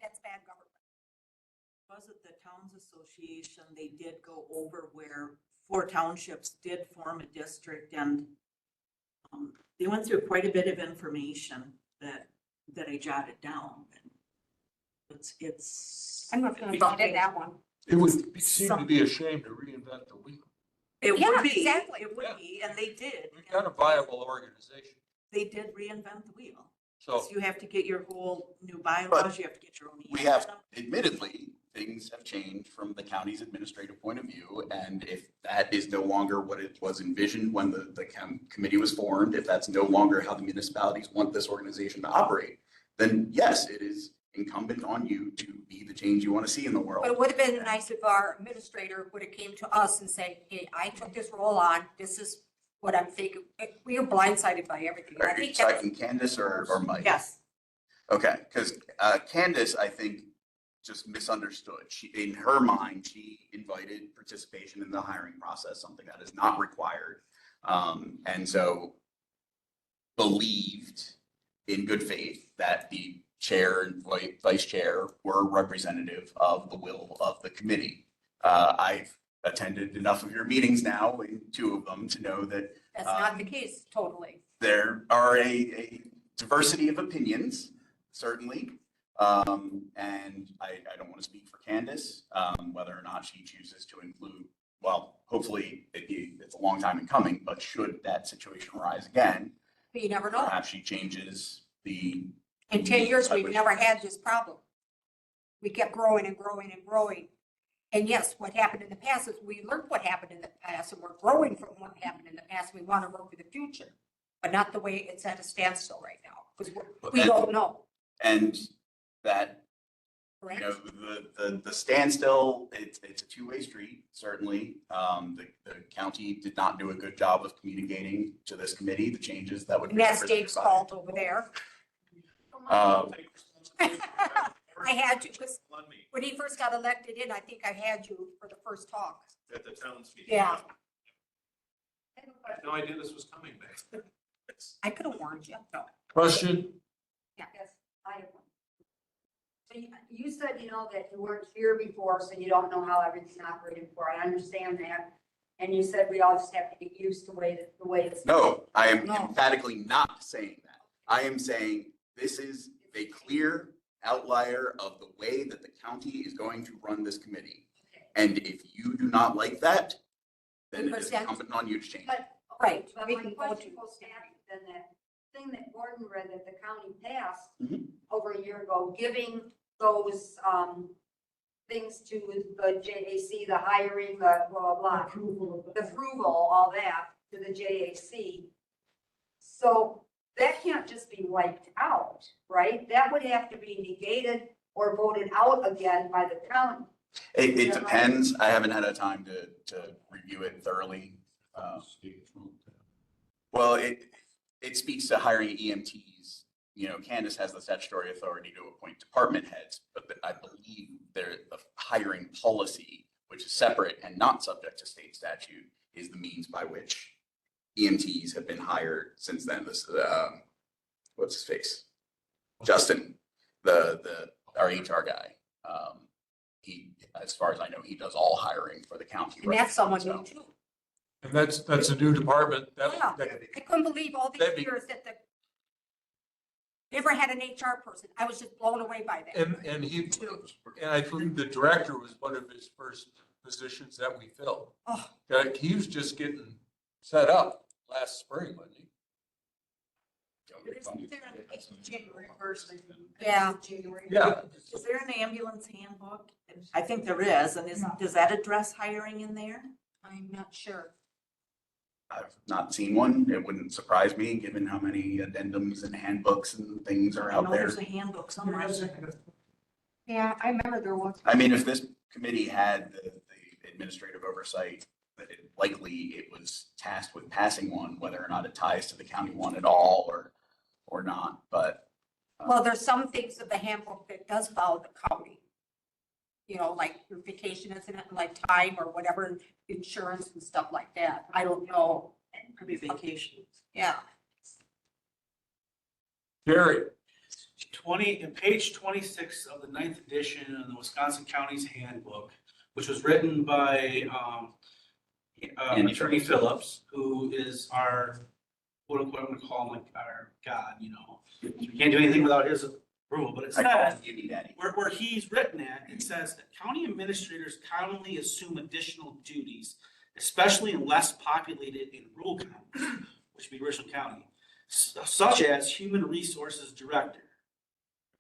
That's bad government. Was it the Towns Association, they did go over where 4 townships did form a district, and they went through quite a bit of information that I jotted down. It's. I'm not gonna vote in that one. It would seem to be a shame to reinvent the wheel. It Yeah, would be, exactly. it would be, and they did. We've got a viable organization. They did reinvent the wheel. So So you have to get your whole new bylaws, you have to get your own. We have, admittedly, things have changed from the county's administrative point of view. And if that is no longer what it was envisioned when the committee was formed, if that's no longer how the municipalities want this organization to operate, then yes, it is incumbent on you to be the change you want to see in the world. But it would have been nice if our administrator would have came to us and said, hey, I took this role on. This is what I'm thinking. We are blindsided by everything. I Are you think that's, talking Candace or Mike? Yes, Okay, because Candace, I think, just misunderstood. She, in her mind, she invited participation in the hiring process, something that is not required. And so believed in good faith that the chair and vice chair were representative of the will of the committee. I've attended enough of your meetings now, in 2 of them, to know that that's not the case totally. there are a diversity of opinions, certainly. And I don't want to speak for Candace, whether or not she chooses to include, well, hopefully it's a long time in coming, but should that situation arise again, But you never know. perhaps she changes the. In 10 years, by we've which- never had this problem. We kept growing and growing and growing. And yes, what happened in the past is we learned what happened in the past and we're growing from what happened in the past. We want to work for the future, but not the way it's at a standstill right now, because we don't know, And that, you correct? know, the standstill, it's a two-way street, certainly. The county did not do a good job of communicating to this committee the changes that would. And that's Dave's fault over there. I had you, because On me when he first got elected in, I think I had you for the first talk. at the town's meeting. Yeah. I had no idea this was coming back. I could have warned you. No. question, Yes, I have one. So you said, that you weren't here before, so you don't know how everything's operating before. I understand that. And you said we all just have to get used to the way it's. No, I am No. emphatically not saying that. I am saying this is a clear outlier of the way that the county is going to run this committee. And if you do not like that, then it is 100%. incumbent on you to change. But, Right. but We my can go question to- goes back to then that thing that Gordon read that the county passed Mhm. over a year ago, giving those, things to the JAC, the hiring, the blah, blah, the approval, all that to the JAC. So that can't just be wiped out, right? That would have to be negated or voted out again by the county. It depends. I haven't had a time to review it thoroughly. Well, it speaks to hiring EMTs. Candace has the statutory authority to appoint department heads, but I believe the hiring policy, which is separate and not subject to state statute, is the means by which EMTs have been hired since then. This, what's his face? Justin, our HR guy. as far as I know, he does all hiring for the county. And right that's someone now, new so. too. And that's a new department. Yeah, That, I couldn't believe all these that'd be- years that the never had an HR person. I was just blown away by that. and I believe the director was one of his first positions that we filled. Oh. Like, he was just getting set up last spring, wasn't he? Isn't there an January first, I think. Yeah. January. Yeah. Is there an ambulance handbook? I think there is, and does that address hiring in there? I'm not sure. I've not seen one. It wouldn't surprise me, given how many addendums and handbooks and things are I out know there. there's a handbook somewhere. Yeah, I remember there was. I mean, if this committee had the administrative oversight, that it was tasked with passing one, whether or not it ties to the county one at all or not, but. Well, there's some things in the handbook that does follow the county. You know, like your vacation, isn't it, like time or whatever, insurance and stuff like that. I don't know. Could be vacations. Yeah. Gary, Page 26 of the 9th edition of the Wisconsin Counties Handbook, which was written by Andy Attorney Phillips, who is our, what I'm gonna call him, like our God, you know. We can't do anything without his approval, but it I call says, it Unity Daddy. where he's written at, it says that county administrators commonly assume additional duties, especially in less populated and rural counties, which would be Richland County, such as human resources director,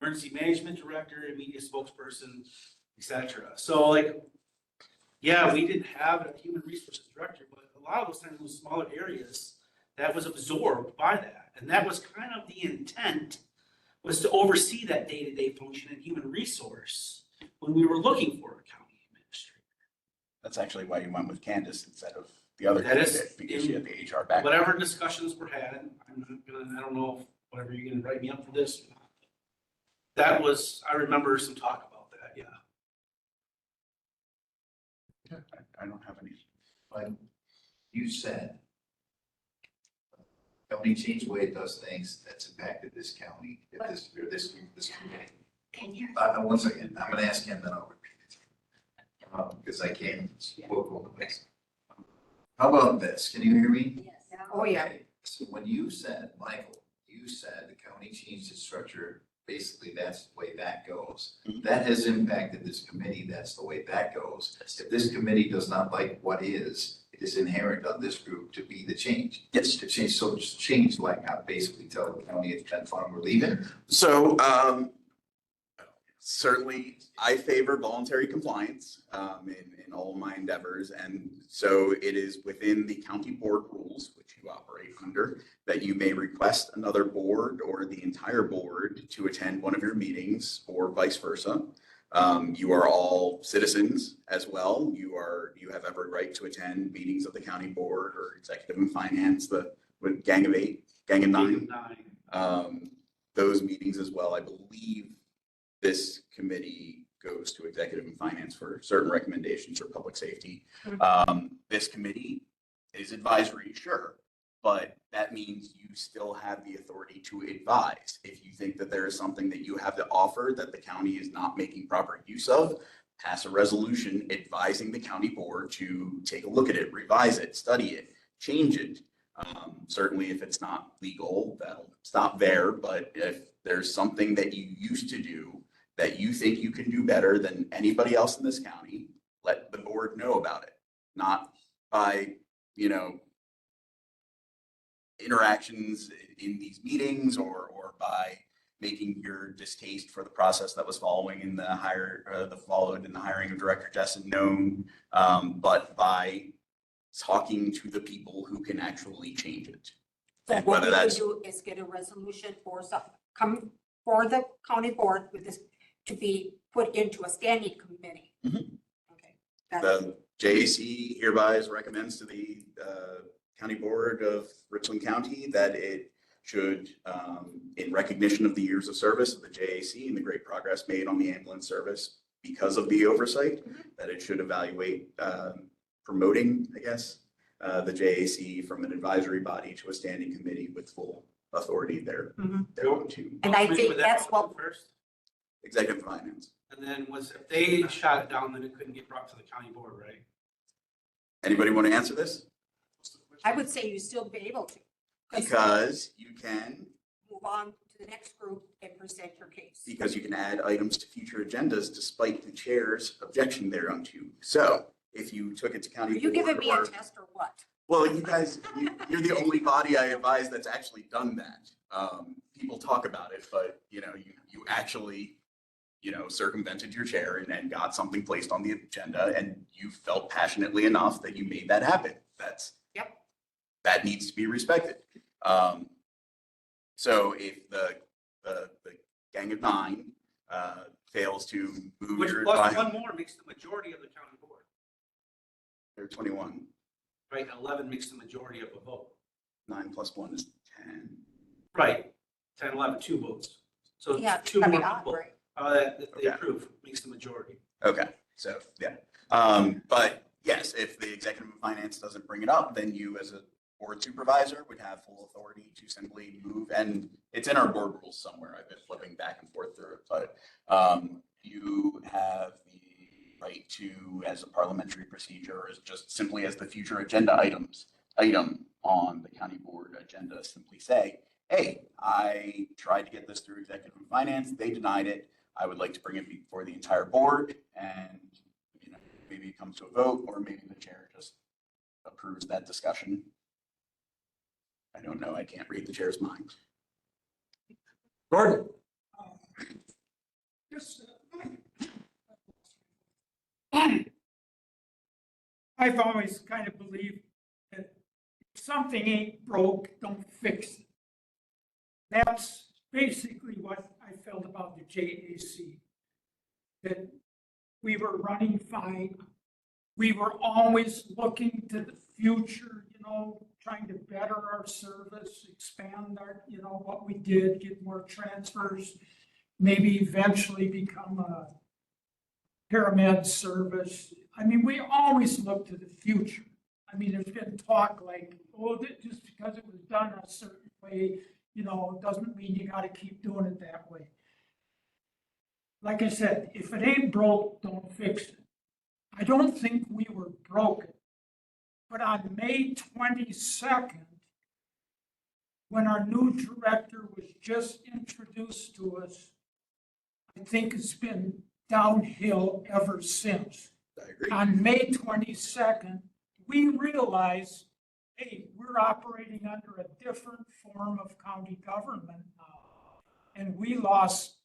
emergency management director, media spokesperson, etc. So like, yeah, we didn't have a human resources director, but a lot of those times in those smaller areas, that was absorbed by that. And that was kind of the intent, was to oversee that day-to-day function in human resource when we were looking for a county administrator. That's actually why you went with Candace instead of the other That is- candidate, because she had the HR background. Whatever discussions were had, I don't know if whatever you're gonna write me up for this or not. That was, I remember some talk about that, yeah. I don't have any. Like you said, county changed the way it does things, that's impacted this county, if this committee. Can you? One second, I'm gonna ask him, then I'll repeat it. Because I can't spoke over this. How about this, can you hear me? Yes. Oh, yeah. Okay, so when you said, Michael, you said the county changed its structure, basically that's the way that goes. That has impacted this committee, that's the way that goes. If this committee does not like what is, it is inherent on this group to be the change. Yes. To change, so just change like I basically tell the county it's 10 farm, we're leaving. So, certainly I favor voluntary compliance, in all my endeavors. And so it is within the county board rules, which you operate under, that you may request another board or the entire board to attend one of your meetings or vice versa. You are all citizens as well. You have every right to attend meetings of the county board or executive and finance, the gang of 9. Those meetings as well. I believe this committee goes to executive and finance for certain recommendations for public safety. This committee is advisory, sure, but that means you still have the authority to advise. If you think that there is something that you have to offer that the county is not making proper use of, pass a resolution advising the county board to take a look at it, revise it, study it, change it. Certainly if it's not legal, that'll stop there. But if there's something that you used to do that you think you can do better than anybody else in this county, let the board know about it. Not by, interactions in these meetings or by making your distaste for the process that was following in the followed in the hiring of Director Jessen known, but by talking to the people who can actually change it. So And what whether we that's can do is get a resolution for come for the county board with this to be put into a standing committee. Mhm. Okay. Got it. the JAC hereby recommends to the County Board of Richland County that it should, in recognition of the years of service of the JAC and the great progress made on the ambulance service because of the oversight, that it should evaluate promoting, I guess, the JAC from an advisory body to a standing committee with full authority there. Mhm. They're going to And I Which think would that that's go what, first? executive finance. And then if they shot it down, then it couldn't get brought to the county board, right? Anybody want to answer this? I would say you still be able to. Because you can, Move on to the next group and present your case. because you can add items to future agendas despite the chair's objection thereunto. So if you took it to Are county you board giving me a or, test or what? well, you guys, you're the only body I advise that's actually done that. People talk about it, but you actually, circumvented your chair and got something placed on the agenda, and you felt passionately enough that you made that happen. Yep. That needs to be respected. So if the gang of nine fails to move Which your plus advice, one more makes the majority of the county board, they're 21. right? 11 makes the majority of a vote. 9 plus 1 is 10. Right, 10, 11, 2 votes. So Yeah, two gotta be more odd, people right? that they Okay. approve makes the majority. Okay, so yeah. But yes, if the executive of finance doesn't bring it up, then you as a board supervisor would have full authority to simply move, and it's in our board rules somewhere. I've been flipping back and forth through it, but you have the right to, as a parliamentary procedure, or as just simply as the future agenda item on the county board agenda, simply say, hey, I tried to get this through executive of finance, they denied it. I would like to bring it before the entire board, and maybe it comes to a vote, or maybe the chair just approves that discussion. I don't know. I can't read the chair's mind. Gordon? Just, I've always kind of believed that if something ain't broke, don't fix it. That's basically what I felt about the JAC. That we were running fine. We were always looking to the future, trying to better our service, expand our, what we did, get more transfers, maybe eventually become a pyramid service. I mean, we always look to the future. I mean, there's been talk like, oh, just because it was done a certain way, doesn't mean you got to keep doing it that way. Like I said, if it ain't broke, don't fix it. I don't think we were broken. But on May 22nd, when our new director was just introduced to us, I think it's been downhill ever since. I agree. On May 22nd, we realized, hey, we're operating under a different form of county government now. And we lost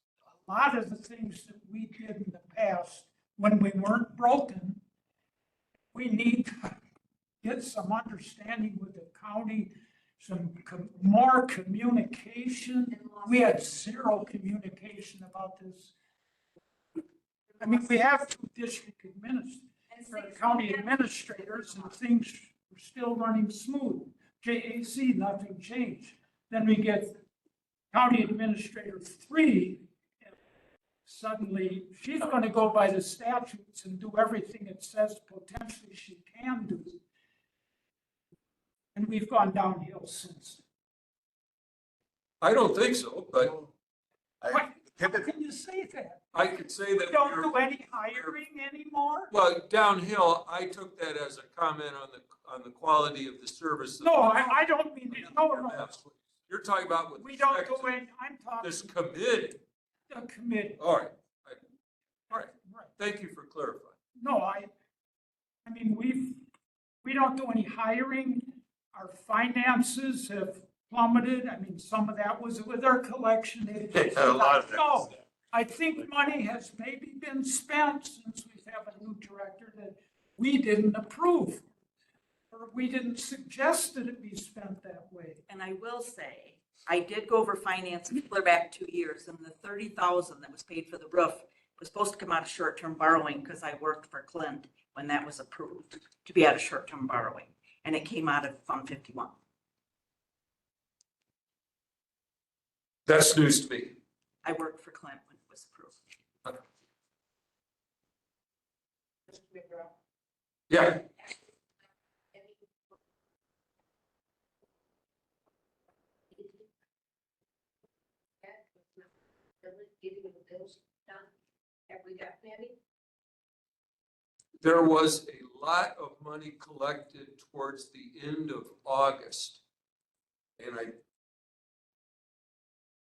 a lot of the things that we did in the past when we weren't broken. We need to get some understanding with the county, some more communication. We had zero communication about this. I mean, we have 2 district county administrators, and things were still running smooth. JAC, nothing changed. Then we get county administrator 3, and suddenly she's going to go by the statutes and do everything it says potentially she can do. And we've gone downhill since. I don't think so, but What? How can you say that? I could say that. We don't do any hiring anymore? Well, downhill, I took that as a comment on the quality of the service. No, I don't mean, no. You're talking about with We don't respect go to in, I'm talking this committee. the committee. All right. All right. Right. Thank you for clarifying. No, I mean, we don't do any hiring. Our finances have plummeted. I mean, some of that was with our collection agency. A lot of that. No, I think money has maybe been spent since we have a new director that we didn't approve. Or we didn't suggest that it be spent that way. And I will say, I did go over finance clear back 2 years, and the 30,000 that was paid for the roof was supposed to come out of short-term borrowing because I worked for Clint when that was approved to be out of short-term borrowing, and it came out of Fund 51. That's news to me. I worked for Clint when it was approved. Yeah. Getting the bills done every we got, Andy? There was a lot of money collected towards the end of August. And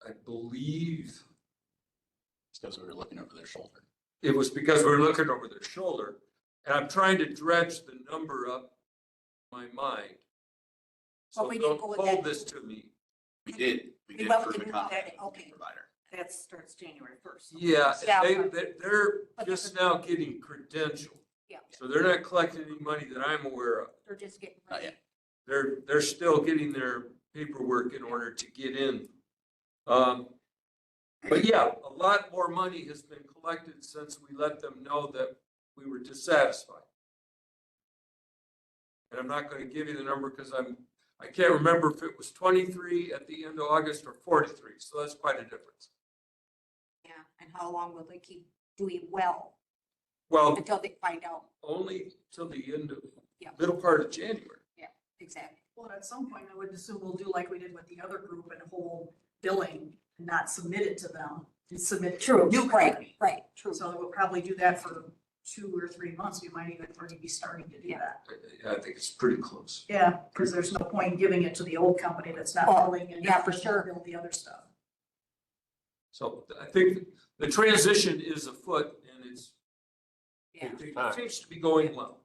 I believe It's because we were looking over their shoulder. it was because we were looking over their shoulder. And I'm trying to dredge the number up in my mind. But So we didn't don't go with hold that. this to me. We did We for went with the the new common credit, okay. provider. That starts January first. Yeah, Yeah. they're But just now getting credentialed. Yeah, So they're not collecting any money that I'm aware of. they're just getting Not ready. yet. They're still getting their paperwork in order to get in. But yeah, a lot more money has been collected since we let them know that we were dissatisfied. And I'm not gonna give you the number because I can't remember if it was 23 at the end of August or 43, so that's quite a difference. Yeah, and how long will they keep doing well Well, until they find out? only till the end of, Yeah. middle part of January. Exactly. Well, at some point, I would assume we'll do like we did with the other group and hold billing and not submit it to them. And submit it to True, a new right, company. right, true. So we'll probably do that for 2 or 3 months. We might even already be starting to do Yeah. that. I think it's pretty close. Yeah, because there's no point in giving it to the old company that's not Oh, billing and yeah, for doesn't sure. bill the other stuff. So I think the transition is afoot and Yeah. it seems to be going well.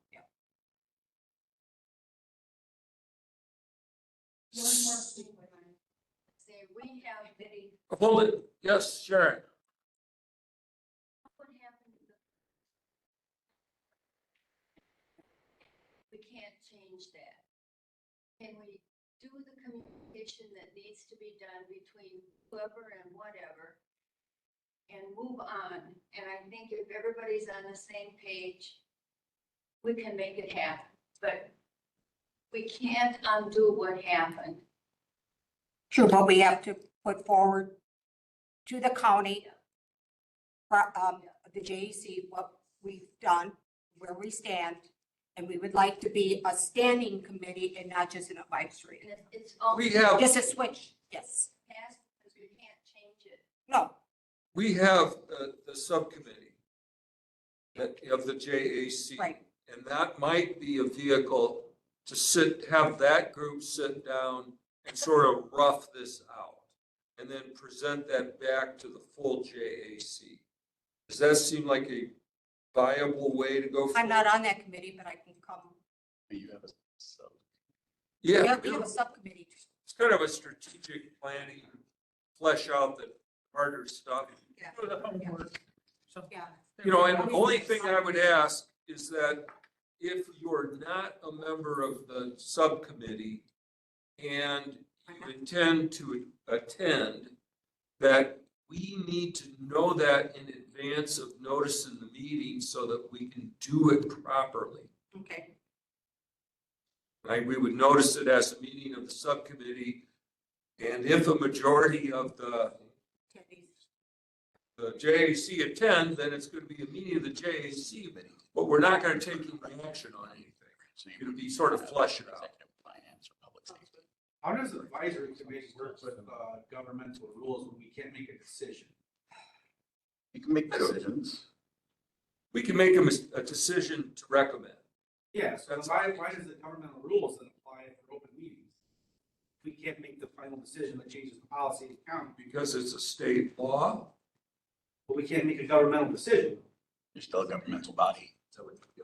One more thing, when I say we have many, Hold it. Yes, Sharon. what happened to the? We can't change that. Can we do the communication that needs to be done between whoever and whatever? And move on, and I think if everybody's on the same page, we can make it happen, but we can't undo what happened. True, but we have to put forward to the county, the JEC, what we've done, where we stand, and we would like to be a standing committee and not just an advisory. And it's all We have, Just a switch, yes. passed because we can't change it. No, we have the subcommittee of the JAC. right. And that might be a vehicle to have that group sit down and sort of rough this out. And then present that back to the full JAC. Does that seem like a viable way to go forward? I'm not on that committee, but I can come. You have a sub. Yeah, We have a subcommittee. it's kind of a strategic planning, flesh out the harder stuff. Yeah. For the homework. So Yeah. You know, and the only thing I would ask is that if you're not a member of the subcommittee and you intend to attend, that we need to know that in advance of noticing the meeting so that we can do it properly. Okay, Like, we would notice it as a meeting of the subcommittee, and if a majority of the JAC attend, then it's going to be a meeting of the JAC, but we're not going to take any action on anything. It'll be sort of flush it out. Finance or public safety. How does the advisory committee work with governmental rules when we can't make a decision? You can make decisions. We can make a decision to recommend. Yes, so why does the governmental rules then apply for open meetings? We can't make the final decision that changes the policy of the county, Because it's a state law. but we can't make a governmental decision. You're still a governmental body.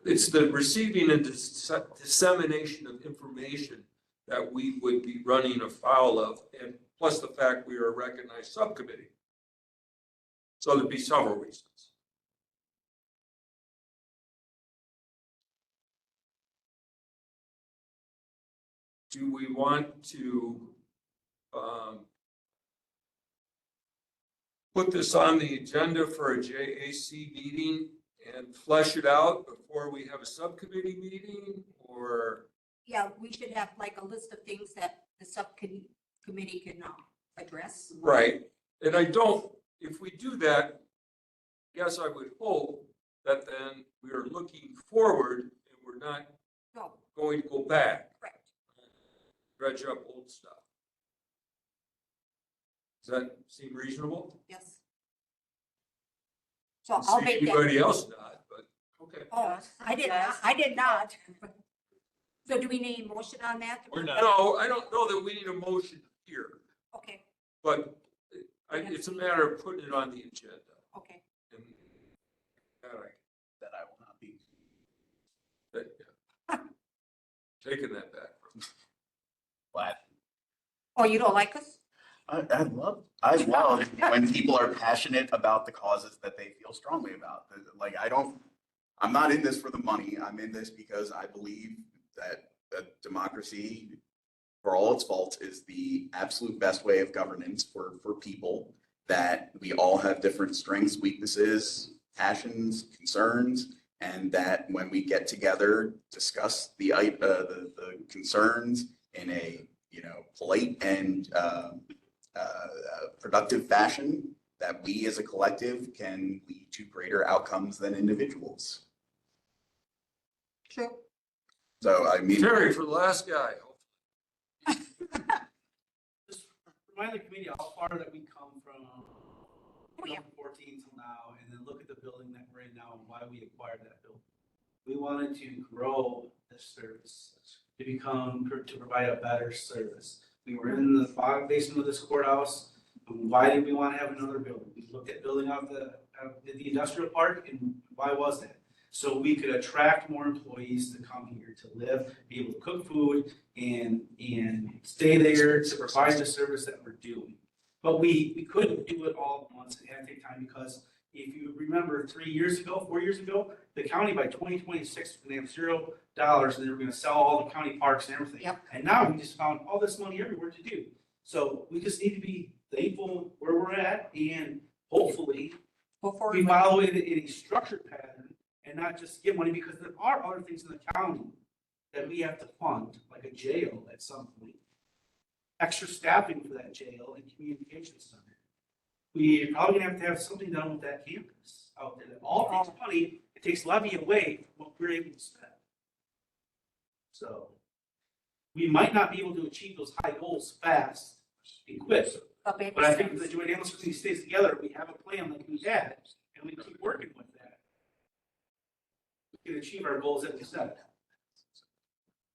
It's the receiving and dissemination of information that we would be running afoul of, and plus the fact we are a recognized subcommittee. So there'd be several reasons. Do we want to put this on the agenda for a JAC meeting and flesh it out before we have a subcommittee meeting, or? yeah, we should have like a list of things that the subcommittee can address. Right, and I don't, if we do that, yes, I would hope that then we are looking forward and we're not No, going to go back, correct. dredge up old stuff. Does that seem reasonable? Yes. So I'll make that. Anybody else not, but, okay. Oh, I did not. So do we need a motion on that? No, I don't know that we need a motion here, Okay, but it's a matter of putting it on the agenda. okay. And all right, That I will not be. yeah. Taking that back from me. Glad. Oh, you don't like us? I love when people are passionate about the causes that they feel strongly about. Like, I'm not in this for the money. I'm in this because I believe that democracy, for all its faults, is the absolute best way of governance for people, that we all have different strengths, weaknesses, passions, concerns, and that when we get together, discuss the concerns in a, polite and productive fashion, that we as a collective can lead to greater outcomes than individuals. True. So, I mean. Terry for the last guy. Just remind the committee how far that we come from Oh, yeah. 2014 till now, and then look at the building that we're in now and why we acquired that building. We wanted to grow this service to provide a better service. We were in the bottom basement of this courthouse. Why did we want to have another building? We looked at building out the industrial park, and why was that? So we could attract more employees to come here to live, be able to cook food, and stay there to provide the service that we're doing. But we couldn't do it all at once. It had to take time, because if you remember 4 years ago, the county by 2026 was going to have $0, and they were going to sell all the county parks and everything. Yep. And now we just found all this money everywhere to do. So we just need to be thankful where we're at, and hopefully we follow it in a structured pattern and not just give money, because there are other things in the county that we have to fund, like a jail at some point. Extra staffing for that jail and communications center. We're probably gonna have to have something done with that campus out there. That all takes money, it takes levy away from what we're able to spend. So we might not be able to achieve those high goals fast and quick. But I think if the joint ambulance committee stays together, we have a plan like we had, and we keep working with that, we can achieve our goals that we set.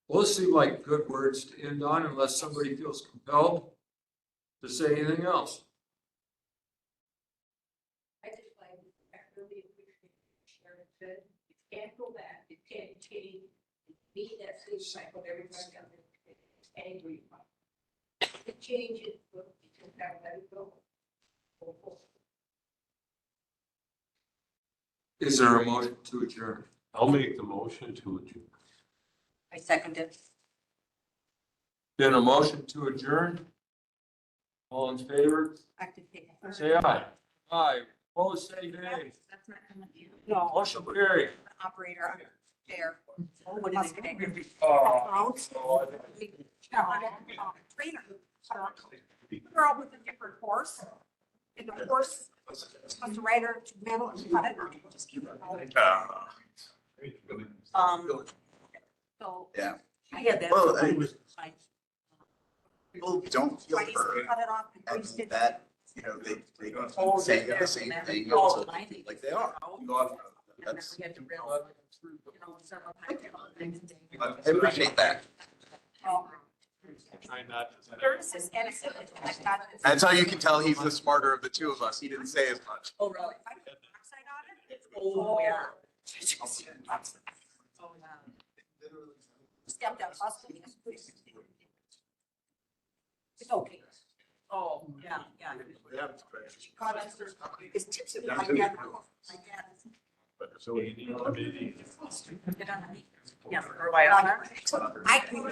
Well, those seem like good words to end on, unless somebody feels compelled to say anything else. I just like, I really appreciate Sharon said, you can't go back, you can't change, be that same cycle everybody on the angry about. To change it, but you just have to let it go. Go forward. Is there a motion to adjourn? I'll make the motion to adjourn. I second it. Been a motion to adjourn? All in favor? I have to take it. Say aye. Aye. Opposed, say nay. That's not coming to you. No, Motion carried. operator, I'm there. What is it? Oh. Trainer. Girl with a different horse. And the horse was to ride her to metal and cut it. So. Yeah. I had that. Well, Fine. People don't feel So I used to heard, cut it off and and greased it. that, they Oh, say yeah. the same thing, Oh, also, I think- like they are. That's, We had to realize, several times. I appreciate that. Oh. Try not to. There's this innocent, like that. That's how you can tell he's the smarter of the two of us. He didn't say as much. Oh, really? I put oxide on it? Oh, yeah. Oh, yeah. Stepped up, busted me. It's okay. Oh, yeah, yeah. God, his tips are like that. Like that. So we need a meeting. Get on the knee. Yeah, for a while. I can